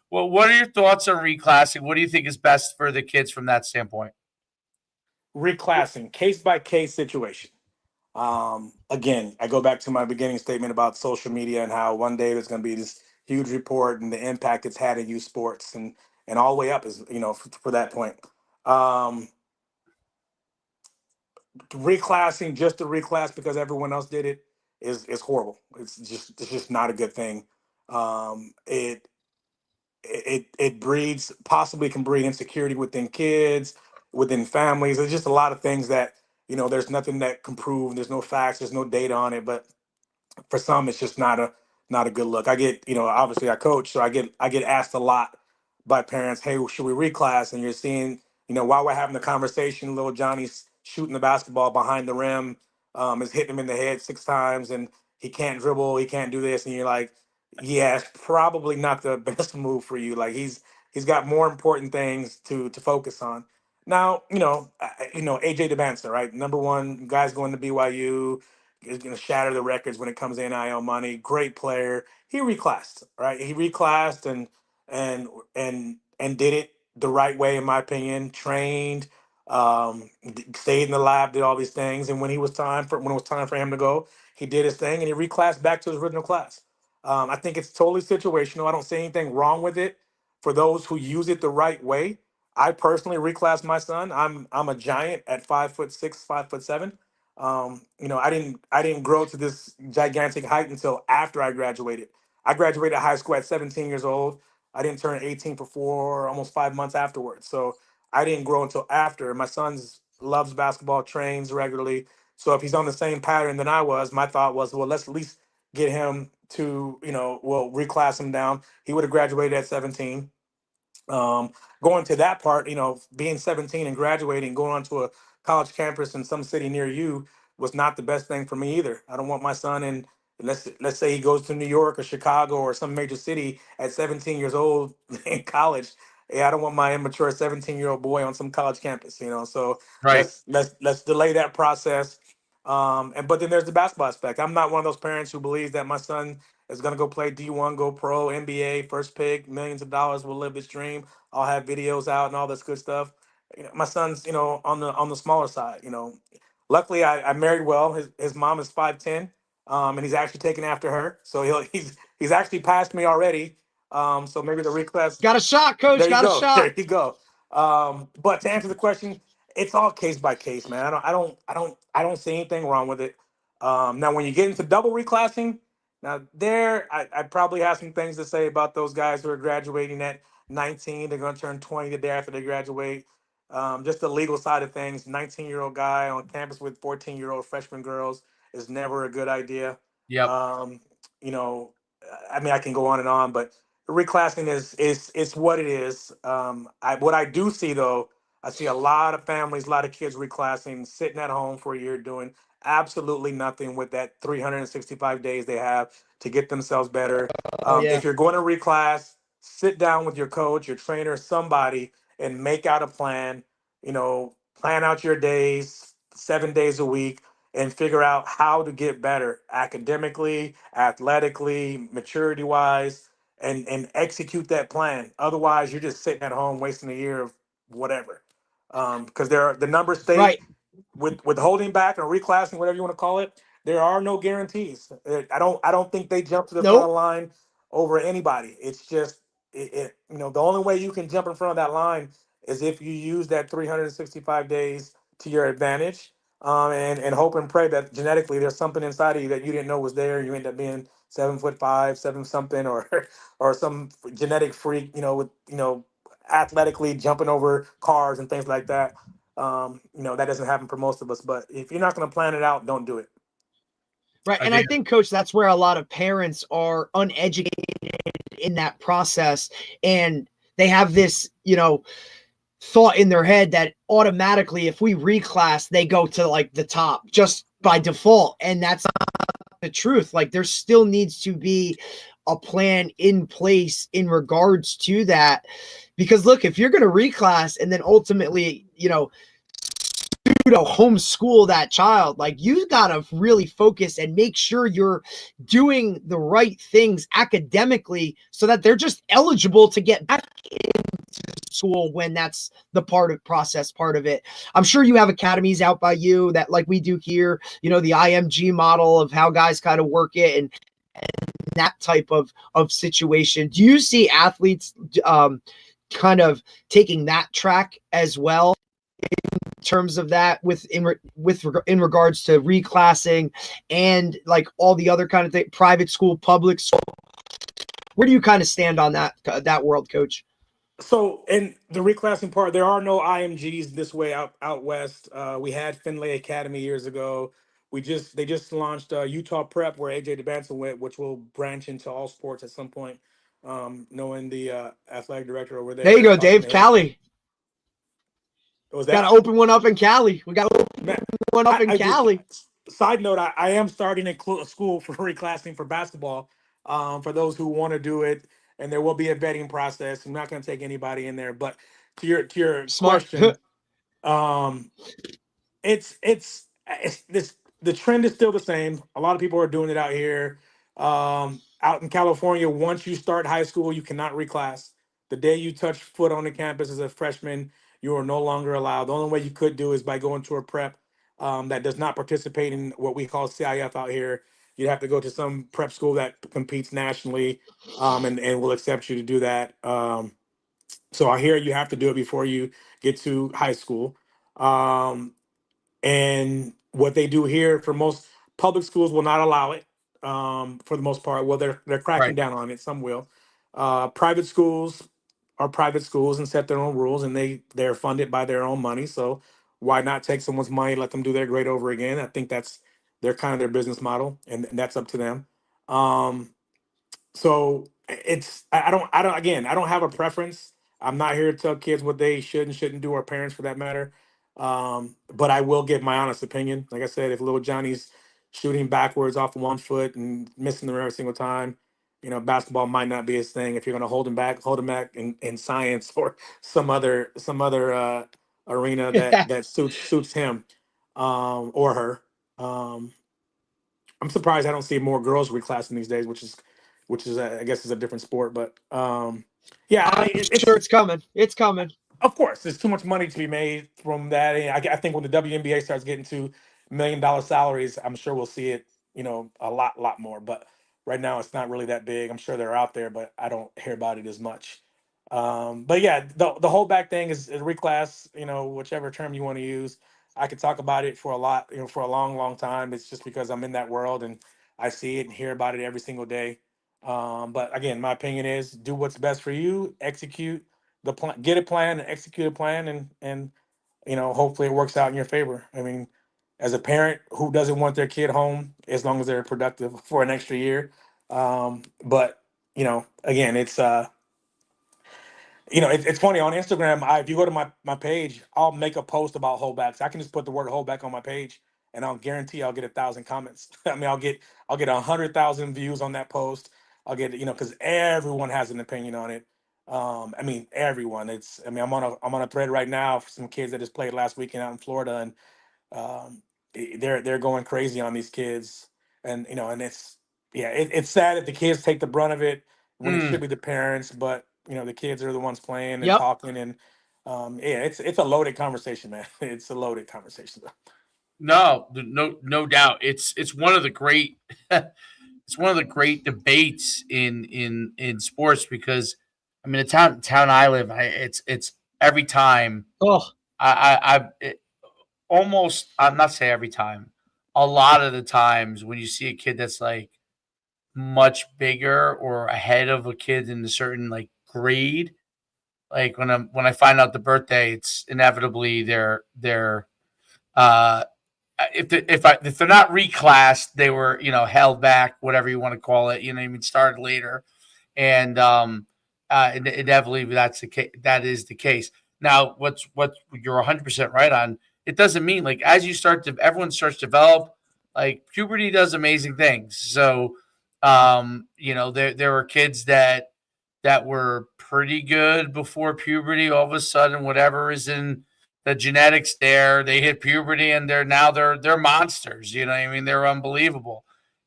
Well, what are your thoughts on reclassing? What do you think is best for the kids from that standpoint? Reclassing, case by case situation. Again, I go back to my beginning statement about social media and how one day there's going to be this huge report and the impact it's had in youth sports, and all the way up is, for that point. Reclassing just to reclass because everyone else did it is horrible. It's just not a good thing. It breeds, possibly can breed insecurity within kids, within families. There's just a lot of things that, there's nothing that can prove. There's no facts. There's no data on it. But for some, it's just not a good look. I get, obviously I coach, so I get asked a lot by parents, hey, should we reclass? And you're seeing, while we're having the conversation, little Johnny's shooting the basketball behind the rim, is hitting him in the head 6 times, and he can't dribble, he can't do this, and you're like, yeah, it's probably not the best move for you. Like, he's got more important things to focus on. Now, AJ DeBancer, right? Number one, guy's going to BYU, is going to shatter the records when it comes to NIL money. Great player. He reclassed, right? He reclassed and did it the right way, in my opinion. Trained, stayed in the lab, did all these things, and when it was time for him to go, he did his thing and he reclassed back to his original class. I think it's totally situational. I don't see anything wrong with it for those who use it the right way. I personally reclassed my son. I'm a giant at 5'6", 5'7". I didn't grow to this gigantic height until after I graduated. I graduated high school at 17 years old. I didn't turn 18 for almost 5 months afterwards. So I didn't grow until after. My son loves basketball, trains regularly. So if he's on the same pattern than I was, my thought was, well, let's at least get him to, reclass him down. He would have graduated at 17. Going to that part, being 17 and graduating, going onto a college campus in some city near you was not the best thing for me either. I don't want my son let's say he goes to New York or Chicago or some major city at 17 years old in college. Yeah, I don't want my immature 17-year-old boy on some college campus, you know. So Right. let's delay that process. And but then there's the basketball aspect. I'm not one of those parents who believes that my son is gonna go play D1, go pro, NBA, first pick, millions of dollars, will live his dream. I'll have videos out and all this good stuff. You know, my son's, on the smaller side. Luckily I married well. His mom is 5'10", and he's actually taken after her. So he's actually passed me already. So maybe the reclass. Got a shot, coach. There you Got a go. shot. There you go. But to answer the question, it's all case by case, man. I don't see anything wrong with it. Now, when you get into double reclassing, now there, I probably have some things to say about those guys who are graduating at 19. They're going to turn 20 the day after they graduate. Just the legal side of things. 19-year-old guy on campus with 14-year-old freshman girls is never a good idea. Yep. Um, you know, I mean, I can go on and on, but reclassing is what it is. What I do see though, I see a lot of families, a lot of kids reclassing, sitting at home for a year doing absolutely nothing with that 365 days they have to get themselves better. Oh yeah. If you're going to reclass, sit down with your coach, your trainer, somebody, and make out a plan. Plan out your days, 7 days a week, and figure out how to get better academically, athletically, maturity wise, and execute that plan. Otherwise, you're just sitting at home wasting a year of whatever. Because the numbers state Right. with holding back or reclassing, whatever you want to call it, there are no guarantees. I don't think they jump to the front of the Nope. line over anybody. It's just the only way you can jump in front of that line is if you use that 365 days to your advantage, and hope and pray that genetically there's something inside of you that you didn't know was there. You end up being 7'5", seven something, or or some genetic freak, with athletically jumping over cars and things like that. That doesn't happen for most of us. But if you're not going to plan it out, don't do it. Right. And I Again. think, coach, that's where a lot of parents are uneducated in that process. And they have this, thought in their head that automatically, if we reclass, they go to like the top just by default. And that's not the truth. Like, there still needs to be a plan in place in regards to that. Because look, if you're going to reclass and then ultimately, homeschool that child, like, you gotta really focus and make sure you're doing the right things academically so that they're just eligible to get back into school when that's the process part of it. I'm sure you have academies out by you that, like we do here, the IMG model of how guys kind of work it, and that type of situation. Do you see athletes kind of taking that track as well in terms of that, in regards to reclassing and like all the other kind of thing, private school, public school? Where do you kind of stand on that world, coach? So in the reclassing part, there are no IMGs this way out west. We had Finlay Academy years ago. They just launched Utah Prep, where AJ DeBanson went, which will branch into all sports at some point. Knowing the athletic director over There you there, go, talking Dave. to him. Cali. Was Got to that? open one up in Cali. We got to open Man, one up in I just Cali. side note, I am starting a school for reclassing for basketball, for those who want to do it, and there will be a vetting process. I'm not going to take anybody in there, but to your Smart. question, um, it's this the trend is still the same. A lot of people are doing it out here. Out in California, once you start high school, you cannot reclass. The day you touch foot on the campus as a freshman, you are no longer allowed. The only way you could do is by going to a prep that does not participate in what we call CIF out here. You'd have to go to some prep school that competes nationally, and will accept you to do that. So I hear you have to do it before you get to high school. Um, and what they do here, for most public schools, will not allow it, for the most part. Well, they're cracking Right. down on it. Some will. Private schools are private schools and set their own rules, and they're funded by their own money. So why not take someone's money, let them do their grade over again? I think that's their kind of their business model, and that's up to them. Um, so I don't again, I don't have a preference. I'm not here to tell kids what they should and shouldn't do, or parents for that matter. But I will give my honest opinion. Like I said, if little Johnny's shooting backwards off 1 foot and missing them every single time. Basketball might not be his thing. If you're going to hold him back in science or some other arena that suits him or her. I'm surprised I don't see more girls reclassing these days, which is I guess is a different sport. But yeah, I I'm mean, sure it's coming. It's coming. of course, there's too much money to be made from that. And I think when the WNBA starts getting to $1 million salaries, I'm sure we'll see it, a lot more. But right now, it's not really that big. I'm sure they're out there, but I don't hear about it as much. But yeah, the whole back thing is reclass, whichever term you want to use. I could talk about it for for a long, long time. It's just because I'm in that world and I see it and hear about it every single day. But again, my opinion is do what's best for you, execute the plan, get a plan and execute a plan, and hopefully it works out in your favor. I mean, as a parent, who doesn't want their kid home as long as they're productive for an extra year? But again, it's funny on Instagram. If you go to my page, I'll make a post about holdbacks. I can just put the word holdback on my page, and I'll guarantee I'll get 1,000 comments. I mean, I'll get 100,000 views on that post. I'll get because everyone has an opinion on it. I mean, everyone. I'm on a thread right now for some kids that just played last weekend out in Florida, and they're going crazy on these kids, and it's yeah, it's sad that the kids take the brunt of it when it should be the parents, but the kids are the ones playing and Yep. talking, and yeah, it's a loaded conversation, man. It's a loaded conversation. No doubt. It's one of the great it's one of the great debates in sports because I mean the town I live, it's every time Oh, almost I'm not say every time, a lot of the times when you see a kid that's like much bigger or ahead of a kid in a certain like grade, like when I find out the birthday, it's inevitably their uh if they're not reclassed, they were held back, whatever you want to call it. I mean, started later, and inevitably that's the case. That is the case. Now, what you're 100% right on. It doesn't mean like as you start to everyone starts to develop, like puberty does amazing things. So, there were kids that were pretty good before puberty. All of a sudden, whatever is in the genetics there, they hit puberty and they're monsters. You know what I mean? They're unbelievable.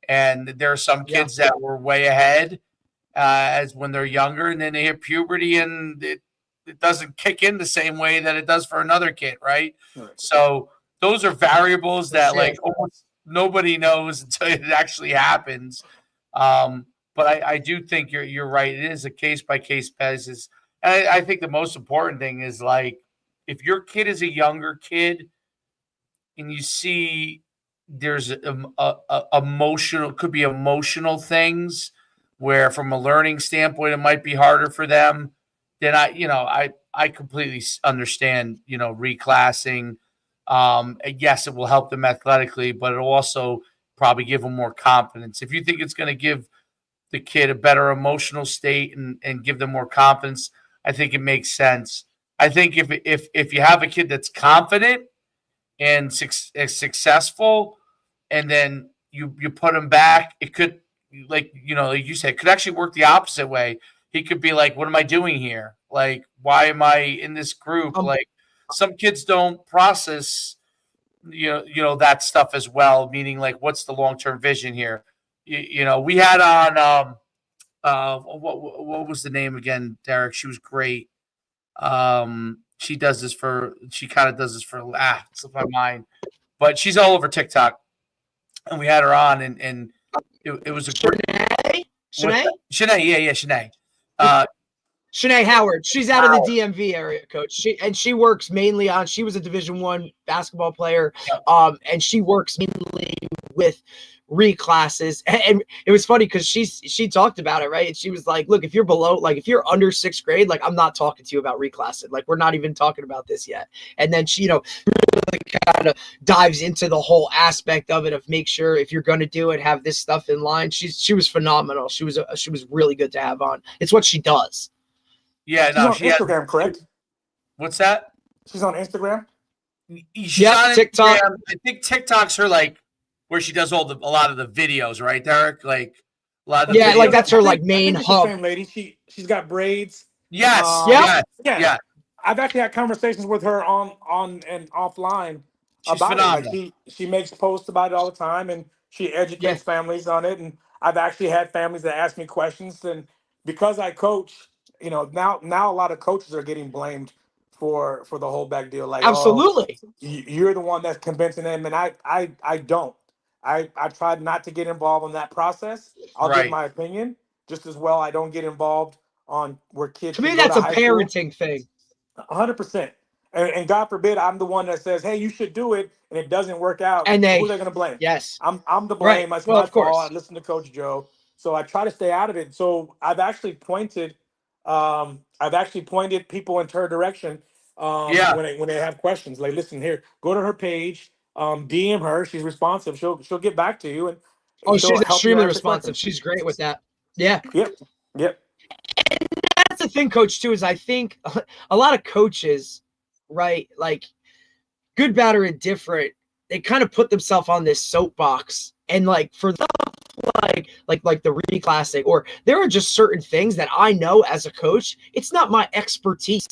And there are some yeah. kids that were way ahead as when they're younger, and then they hit puberty and it doesn't kick in the same way that it does for another kid, right? Right. So those are variables that That's like it. almost nobody knows until it actually happens. But I do think you're right. It is a case by case basis. And I think the most important thing is like if your kid is a younger kid and you see there's emotional could be emotional things where from a learning standpoint it might be harder for them, then I completely understand reclassing. Yes, it will help them athletically, but it'll also probably give them more confidence. If you think it's going to give the kid a better emotional state and give them more confidence, I think it makes sense. I think if you have a kid that's confident and successful, and then you put him back, it could like you said, it could actually work the opposite way. He could be like, "What am I doing here? Like, why am I in this group?" Like, some kids don't process that stuff as well. Meaning, like, what's the long term vision here? We had on what was the name again, Derek? She was great. She kind of does this for slipped my mind, but she's all over TikTok, and we had her on, and it was a great Shanae? Shanae, yeah, Shanae. Shanae Howard. She's out of the DMV area, coach. She works mainly on. She was a Division I basketball player, and she works mainly with reclasses. And it was funny because she talked about it, right? And she was like, "Look, if you're below, like if you're under 6th grade, like I'm not talking to you about reclassing. Like we're not even talking about this yet." And then she, really kind of dives into the whole aspect of it of make sure if you're going to do it, have this stuff in line. She was phenomenal. She was really good to have on. It's what she does. Yeah, She's on Instagram, correct? What's that? She's on Instagram. She's on TikTok. Instagram. I think TikTok's her like where she does a lot of the videos, right, Derek? Like a lot of the Yeah, like videos. that's her like I main think it's the hub. same lady. She's got braids. Yes, Yep. yes, Yeah, yeah. I've actually had conversations with her on and offline She's about it. Like phenomenal. she makes posts about it all the time, and she Yeah. educates families on it. And I've actually had families that ask me questions, and because I coach, now a lot of coaches are getting blamed for the whole back deal. Like, oh, Absolutely. you're the one that's convincing them, and I don't. I tried not to get involved in that process. I'll give Right. my opinion just as well. I don't get involved on where kids To me, can go to that's a high school. parenting thing. 100%. And God forbid I'm the one that says, "Hey, you should do it," and it doesn't work out. And Who are they, they going to blame? yes. I'm the Right. blame. It's Well, my of fault. I course. listen to Coach Joe, so I try to stay out of it. So I've actually pointed people into her direction Yeah. when they have questions. Like, listen here, go to her page, DM her. She's responsive. She'll get back to you, and Oh, she'll she's help you extremely answer responsive. questions. She's great with that. Yeah. Yep, yep. That's the thing, coach, too, is I think a lot of coaches, right, like good, bad, or indifferent, they kind of put themselves on this soapbox. And like for the like the reclassing, or there are just certain things that I know as a coach, it's not my expertise.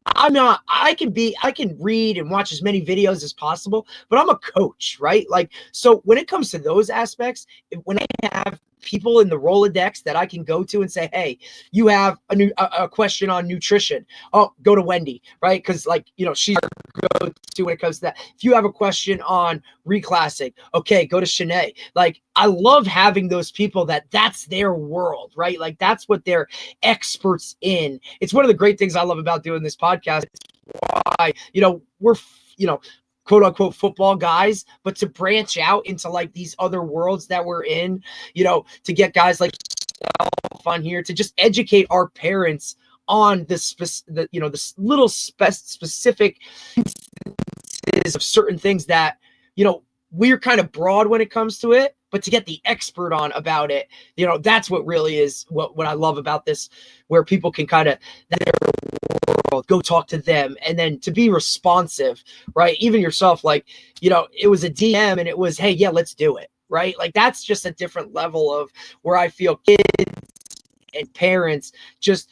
I can read and watch as many videos as possible, but I'm a coach, right? Like, so when it comes to those aspects, when I have people in the Rolodex that I can go to and say, hey, you have a question on nutrition. Oh, go to Wendy, right? Because like, she's our go-to when it comes to that. If you have a question on reclassing, okay, go to Shanae. Like, I love having those people that's their world, right? Like that's what they're experts in. It's one of the great things I love about doing this podcast. It's why, we're, quote unquote football guys, but to branch out into like these other worlds that we're in, to get guys like on here to just educate our parents on this little specific instances of certain things that, we're kind of broad when it comes to it, but to get the expert on about it, that's what really is what I love about this, where people can kind of go talk to them, and then to be responsive, right? Even yourself, like, it was a DM and it was, hey, yeah, let's do it, right? Like that's just a different level of where I feel kids and parents just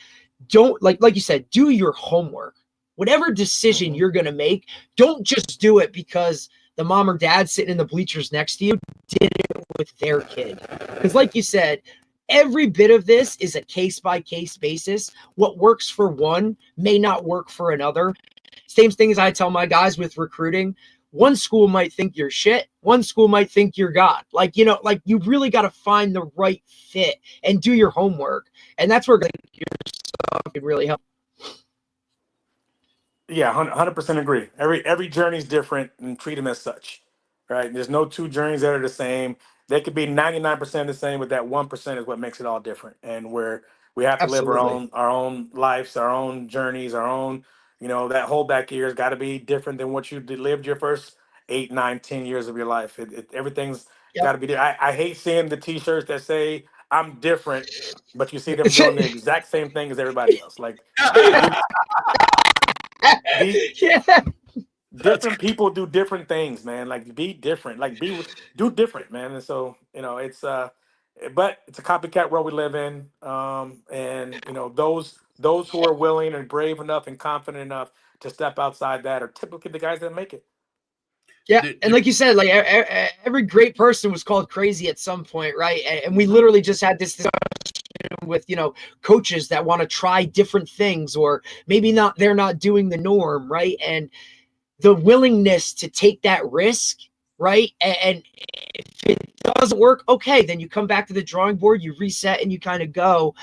don't, like you said, do your homework. Whatever decision you're going to make, don't just do it because the mom or dad sitting in the bleachers next to you did it with their kid. Because like you said, every bit of this is a case-by-case basis. What works for one may not work for another. Same thing as I tell my guys with recruiting. One school might think you're shit. One school might think you're God. Like, you really got to find the right fit and do your homework. And that's where yourself could really help. Yeah, 100% agree. Every journey is different, and treat them as such, right? There's no two journeys that are the same. They could be 99% the same, but that 1% is what makes it all different. And where we have to live Absolutely. our own lives, our own journeys, our own, that whole back year has got to be different than what you lived your first 8, 9, 10 years of your life. Everything's got Yep. to be. I hate seeing the T-shirts that say "I'm different," but you see them doing the exact same thing as everybody else. Like, be, be Yeah. different people do different things, man. Like, be different. Like, do different, man. And so, it's but it's a copycat world we live in. And those who are willing and brave enough and confident enough to step outside that are typically the guys that make it. Yeah, and like you said, like every great person was called crazy at some point, right? And we literally just had this discussion with coaches that want to try different things, or maybe they're not doing the norm, right? And the willingness to take that risk, right? And if it doesn't work, okay, then you come back to the drawing board, you reset, and you kind of go.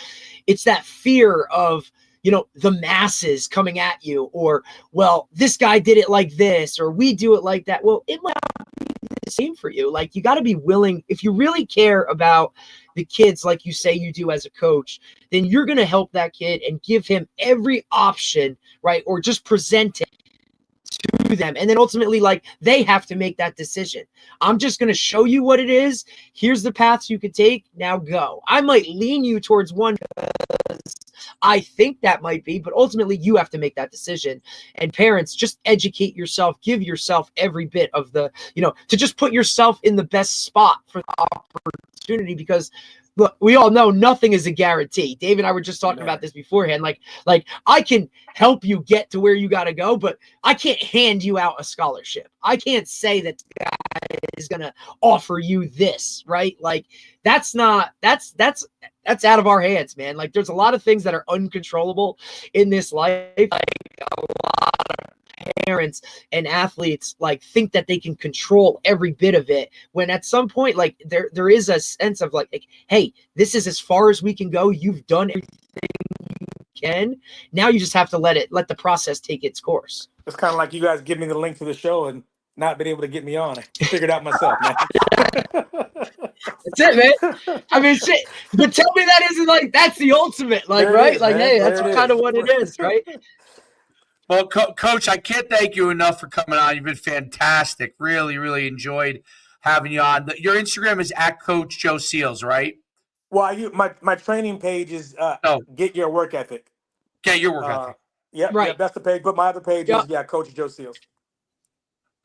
It's that fear of the masses coming at you, or, well, this guy did it like this, or we do it like that. Well, it might not be the same for you. Like, you got to be willing. If you really care about the kids, like you say you do as a coach, then you're going to help that kid and give him every option, right? Or just present it to them. And then ultimately, like, they have to make that decision. I'm just going to show you what it is. Here's the paths you could take. Now go. I might lean you towards one because I think that might be, but ultimately you have to make that decision. And parents, just educate yourself, give yourself every bit of the, to just put yourself in the best spot for the opportunity, because look, we all know nothing is a guarantee. Dave and I were just talking about this beforehand. Like I can help you get to where you got to go, but I can't hand you out a scholarship. I can't say that the guy is going to offer you this, right? Like that's out of our hands, man. Like there's a lot of things that are uncontrollable in this life. Like a lot of parents and athletes like think that they can control every bit of it, when at some point like there is a sense of like, hey, this is as far as we can go. You've done everything you can. Now you just have to let the process take its course. It's kind of like you guys give me the link to the show and not been able to get me on. I figured out myself, man. That's it, man. I mean, shit. But tell me that isn't like that's the ultimate, like, There it right? is, Like, man. hey, There that's it kind is. of what it is, right? Well, Coach, I can't thank you enough for coming on. You've been fantastic. Really, really enjoyed having you on. Your Instagram is at Coach Joe Seals, right? Well, my training page is Get Your Work Ethic. Get your work ethic. Yep, Right. yep, that's the page. But my other page is Coach Joe Seals.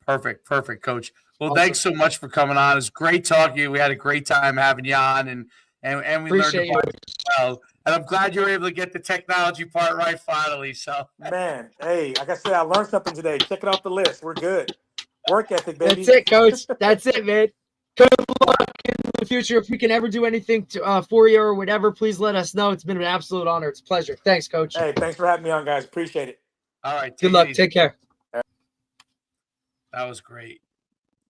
Perfect, Coach. Well, Awesome. Thanks so much for coming on. It's great talking to you. We had a great time having you on, and we Appreciate learned about it as well. And I'm glad you were able to get the technology part right finally. So, Man, hey, like I said, I learned something today. Check it off the list. We're good. Work ethic, baby. That's it, Coach. That's it, man. Good luck in the future. If we can ever do anything for you or whatever, please let us know. It's been an absolute honor. It's a pleasure. Thanks, Coach. Hey, thanks for having me on, guys. Appreciate it. all right. Good luck. Take care. That was great.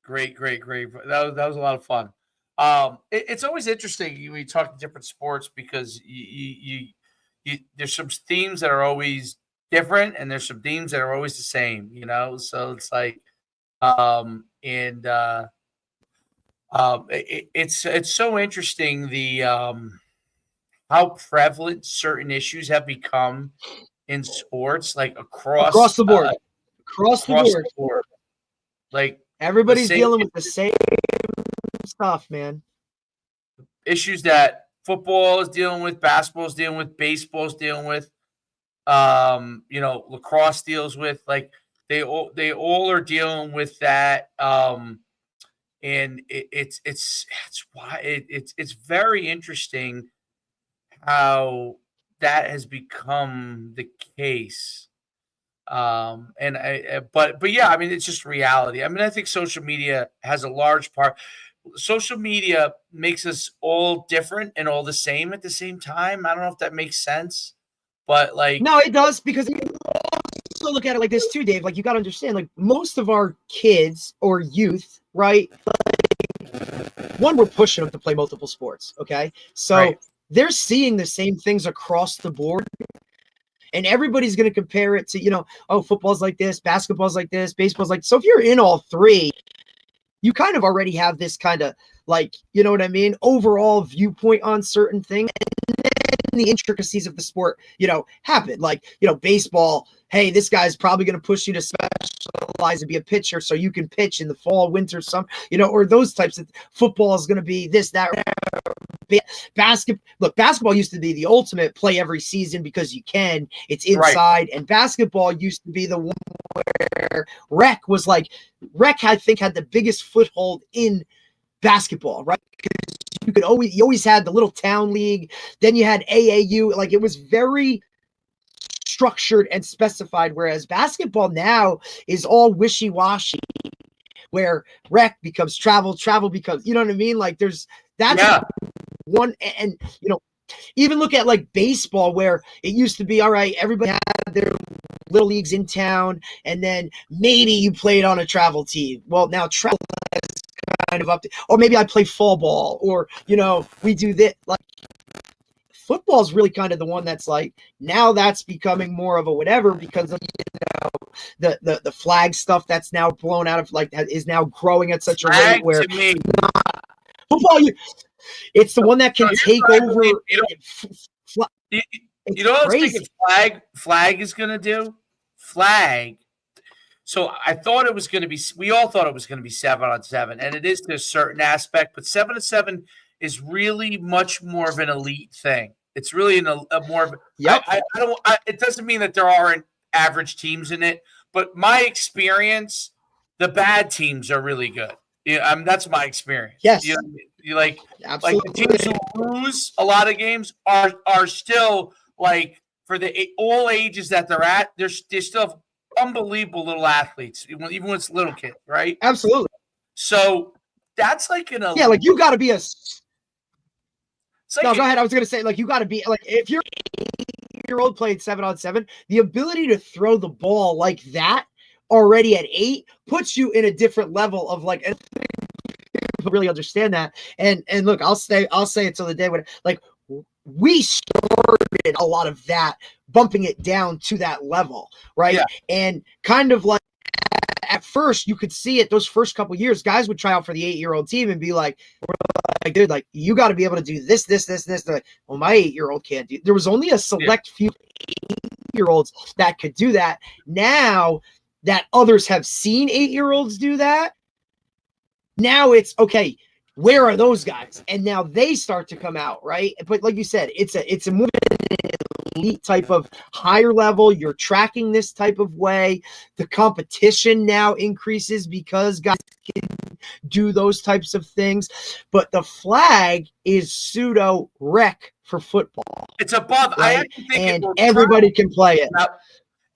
Great. That was a lot of fun. It's always interesting when you talk to different sports, because you there's some themes that are always different, and there's some themes that are always the same. So it's like, it's so interesting how prevalent certain issues have become in sports, like across the board. Across the board. Like everybody's dealing with the same stuff, man. Issues that football is dealing with, basketball is dealing with, baseball is dealing with, lacrosse deals with. Like they all are dealing with that. And it's why it's very interesting how that has become the case. But yeah, I mean, it's just reality. I mean, I think social media has a large part. Social media makes us all different and all the same at the same time. I don't know if that makes sense, but like, no, it does, because you also look at it like this too, Dave. Like, you got to understand, like, most of our kids or youth, right? One, we're pushing them to play multiple sports. Okay. So they're seeing the same things across the board. And everybody's going to compare it to, football's like this, basketball's like this, baseball's like. So if you're in all three, you kind of already have this kind of like, you know what I mean, overall viewpoint on certain things. And then the intricacies of the sport, happen. Like, baseball, hey, this guy's probably going to push you to specialize and be a pitcher so you can pitch in the fall, winter, summer, or those types of. Football is going to be this, that, basketball used to be the ultimate play every season because you can. It's inside, and basketball used to be the one where rec, I think, had the biggest foothold in basketball, right? Because you always had the little town league, then you had AAU. Like, it was very structured and specified, whereas basketball now is all wishy-washy, where rec becomes travel becomes, you know what I mean? Like, that's one. And even look at like baseball, where it used to be, all right, everybody had their little leagues in town, and then maybe you played on a travel team. Well, now travel is kind of up to, or maybe I play fall ball, or we do this. Like, football is really kind of the one that's like, now that's becoming more of a whatever, because of the flag stuff that's now blown out of, like, is now growing at such a rate where football, it's the one that can take over. You know what I was thinking flag is going to do? Flag. So I thought it was going to be. We all thought it was going to be 7-on-7, and it is to a certain aspect. But 7-on-7 is really much more of an elite thing. It's really a more of. Yep. I don't. It doesn't mean that there aren't average teams in it, but my experience, the bad teams are really good. Yeah, that's my experience. Yes. You like Absolutely. the teams who lose a lot of games are still like for the all ages that they're at. They still have unbelievable little athletes, even when it's little kids, right? Absolutely. So that's like like you got to be a. Like no, go ahead. I was going to say, like, you got to be like, if you're 8-year-old playing 7-on-7, the ability to throw the ball like that already at 8 puts you in a different level of like, people really understand that. And look, I'll say it till the day when, like, we started a lot of that, bumping it down to that level, right? Yeah. And kind of like, at first you could see it those first couple of years, guys would try out for the 8-year-old team and be like, dude, like, you got to be able to do this. Like, well, my 8-year-old can't do. There was only a select few 8-year-olds that could do that. Now that others have seen 8-year-olds do that, now it's okay. Where are those guys? And now they start to come out, right? But like you said, it's a more elite type of higher level. You're tracking this type of way. The competition now increases because guys can do those types of things. But the flag is pseudo rec for football. It's above. Right? I actually think and everybody can play it.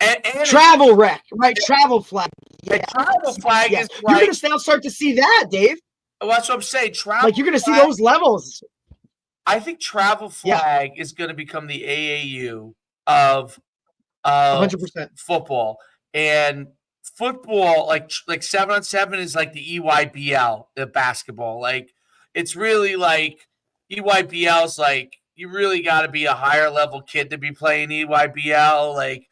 And travel rec, right? Travel flag. Yeah. Travel flag is you're going to now start to see that, Dave. Well, that's what I'm saying. Travel like you're going to see those levels. I think travel flag is going to become the AAU of 100% football. And football, like 7-on-7 is like the EYBL, the basketball. Like it's really like EYBL is like you really got to be a higher level kid to be playing EYBL, like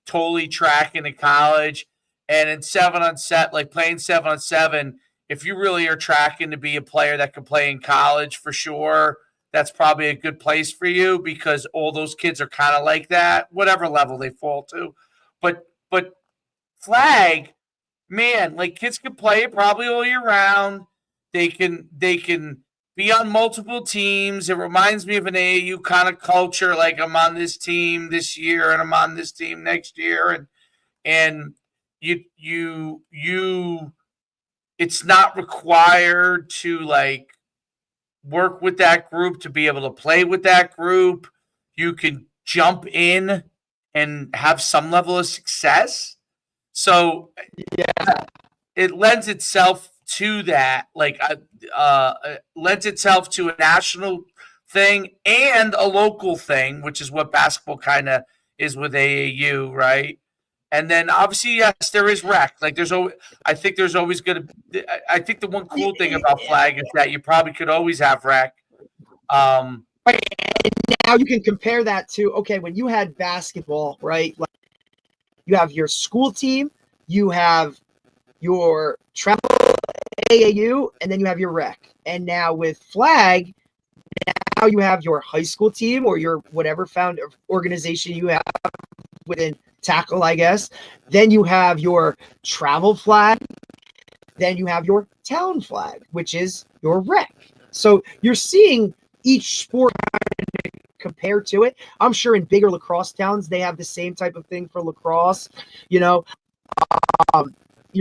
totally tracking to college. And in 7-on-7, like playing 7-on-7, if you really are tracking to be a player that can play in college for sure, that's probably a good place for you because all those kids are kind of like that, whatever level they fall to. But flag, man, like kids can play it probably all year round. They can be on multiple teams. It reminds me of an AAU kind of culture, like I'm on this team this year and I'm on this team next year, and you it's not required to like work with that group to be able to play with that group. You can jump in and have some level of success. So yeah, it lends itself to that, like lends itself to a national thing and a local thing, which is what basketball kind of is with AAU, right? And then obviously, yes, there is rec. Like there's always, I think there's always going to. I think the one cool thing about flag is that you probably could always have rec. Right. And now you can compare that to when you had basketball, right? Like you have your school team, you have your travel AAU, and then you have your rec. And now with flag, now you have your high school team or your whatever found organization you have within tackle, I guess. Then you have your travel flag. Then you have your town flag, which is your rec. So you're seeing each sport compare to it. I'm sure in bigger lacrosse towns, they have the same type of thing for lacrosse. You're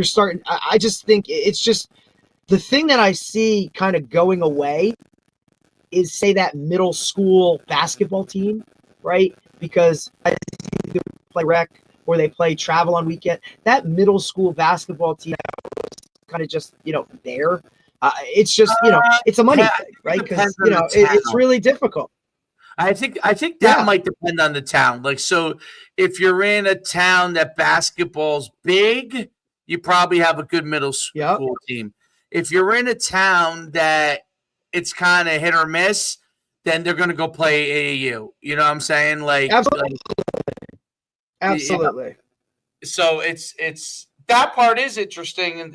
starting. I just think it's just the thing that I see kind of going away is, say, that middle school basketball team, right? Because I either play rec or they play travel on weekend. That middle school basketball team kind of just, there. It's just, it's a money thing, right? Because, it's really difficult. I think that might depend on the town. Like, so if you're in a town that basketball's big, you probably have a good middle school team. If you're in a town that it's kind of hit or miss, then they're going to go play AAU. You know what I'm saying? Like, absolutely. So it's that part is interesting, and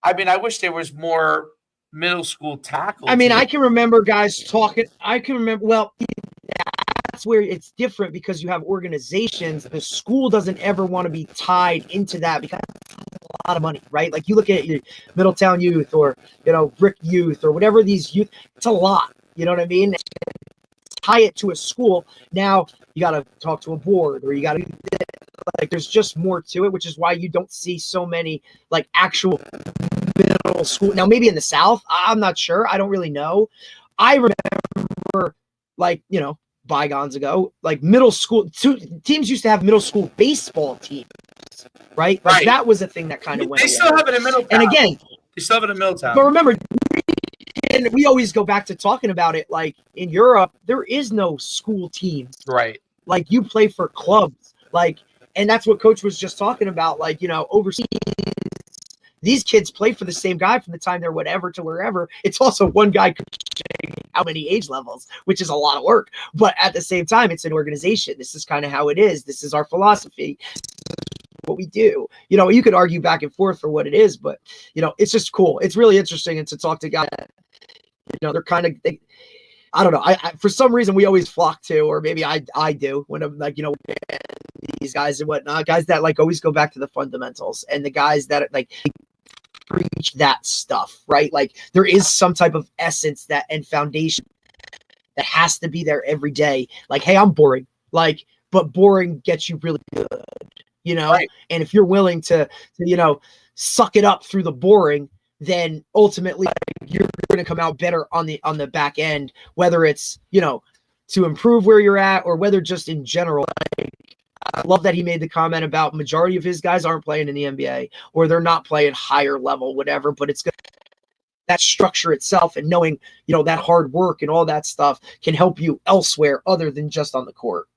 I wish there was more middle school tackle. I mean, I can remember guys talking. I can remember. Well, that's that's where it's different because you have organizations. The school doesn't ever want to be tied into that because it's a lot of money, right? Like you look at your Middletown Youth or, Brick Youth or whatever these youth, it's a lot. You know what I mean? Tie it to a school. Now you got to talk to a board or you got to, like, there's just more to it, which is why you don't see so many like actual middle school. Now, maybe in the South, I'm not sure. I don't really know. I remember, like, bygones ago, like middle school teams used to have middle school baseball teams, right? Like Right. that was a thing that kind of went They away. still have it in Middletown. And again, they still have it in Middletown. but remember, and we always go back to talking about it. Like in Europe, there is no school teams. Right. Like you play for clubs. Like, and that's what Coach was just talking about. Like, overseas, these kids play for the same guy from the time they're whatever to wherever. It's also one guy coaching how many age levels, which is a lot of work. But at the same time, it's an organization. This is kind of how it is. This is our philosophy. What we do. You could argue back and forth for what it is, but it's just cool. It's really interesting and to talk to guys. They're kind of. I don't know. I for some reason we always flock to, or maybe I do when I'm like, these guys and whatnot, guys that like always go back to the fundamentals and the guys that like preach that stuff, right? Like there is some type of essence that and foundation that has to be there every day. Like, hey, I'm boring. Like, but boring gets you really good, Right. And if you're willing to suck it up through the boring, then ultimately you're going to come out better on the back end, whether it's, to improve where you're at or whether just in general. Like, I love that he made the comment about majority of his guys aren't playing in the NBA or they're not playing higher level, whatever, but it's good. That structure itself and knowing, that hard work and all that stuff can help you elsewhere other than just on the court.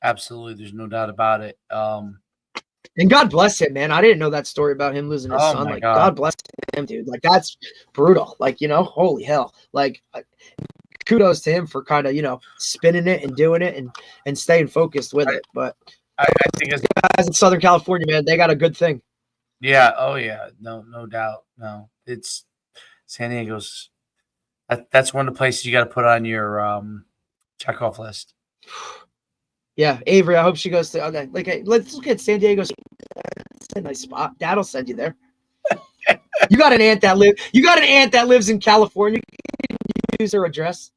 Absolutely. There's no doubt about it. And God bless him, man. I didn't know that story about him losing his son. My Like, God. God bless him, dude. Like, that's brutal. Like, holy hell. Like, kudos to him for kind of, spinning it and doing it and staying focused with it. But I think it's guys in Southern California, man, they got a good thing. yeah. Oh yeah. No doubt. No, it's San Diego's. That's one of the places you got to put on your checkoff list. Yeah, Avery, I hope she goes to okay. Like, hey, let's look at San Diego. It's a nice spot. Dad'll send you there. You got an aunt that lives in California. You can use her address.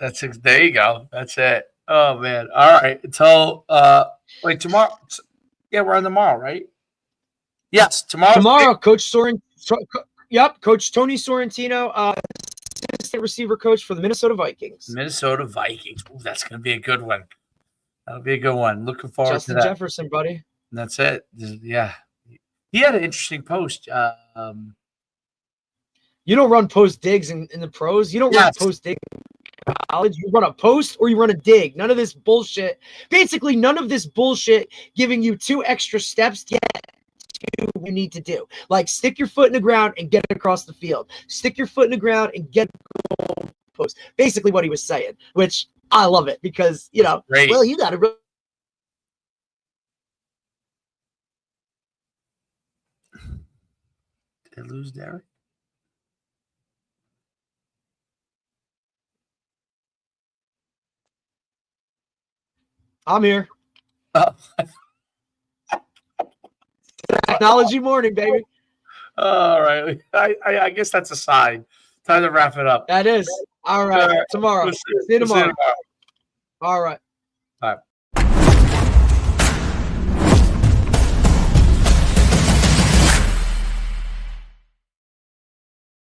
There you go. That's it. Oh man. All right. Until wait, tomorrow. Yeah, we're on tomorrow, right? Yes, tomorrow. Tomorrow, Coach Coach Tony Sorrentino, assistant receiver coach for the Minnesota Vikings. Minnesota Vikings. Ooh, that's gonna be a good one. That'll be a good one. Looking forward Justin to that. Jefferson, buddy. And that's it. Yeah. He had an interesting post. You don't run post digs in the pros. You don't run post dig in college. You run a post or you run a dig. None of this bullshit. Basically, none of this bullshit giving you 2 extra steps to get to what you need to do. Like, stick your foot in the ground and get it across the field. Stick your foot in the ground and get a post. Basically what he was saying, which I love it because, Great. well, you got to really. Did they lose Derek? I'm here. Oh. Technology morning, baby. All right. I guess that's a sign. Time to wrap it up. That is. All right. Tomorrow. We'll See you tomorrow. All right. All right.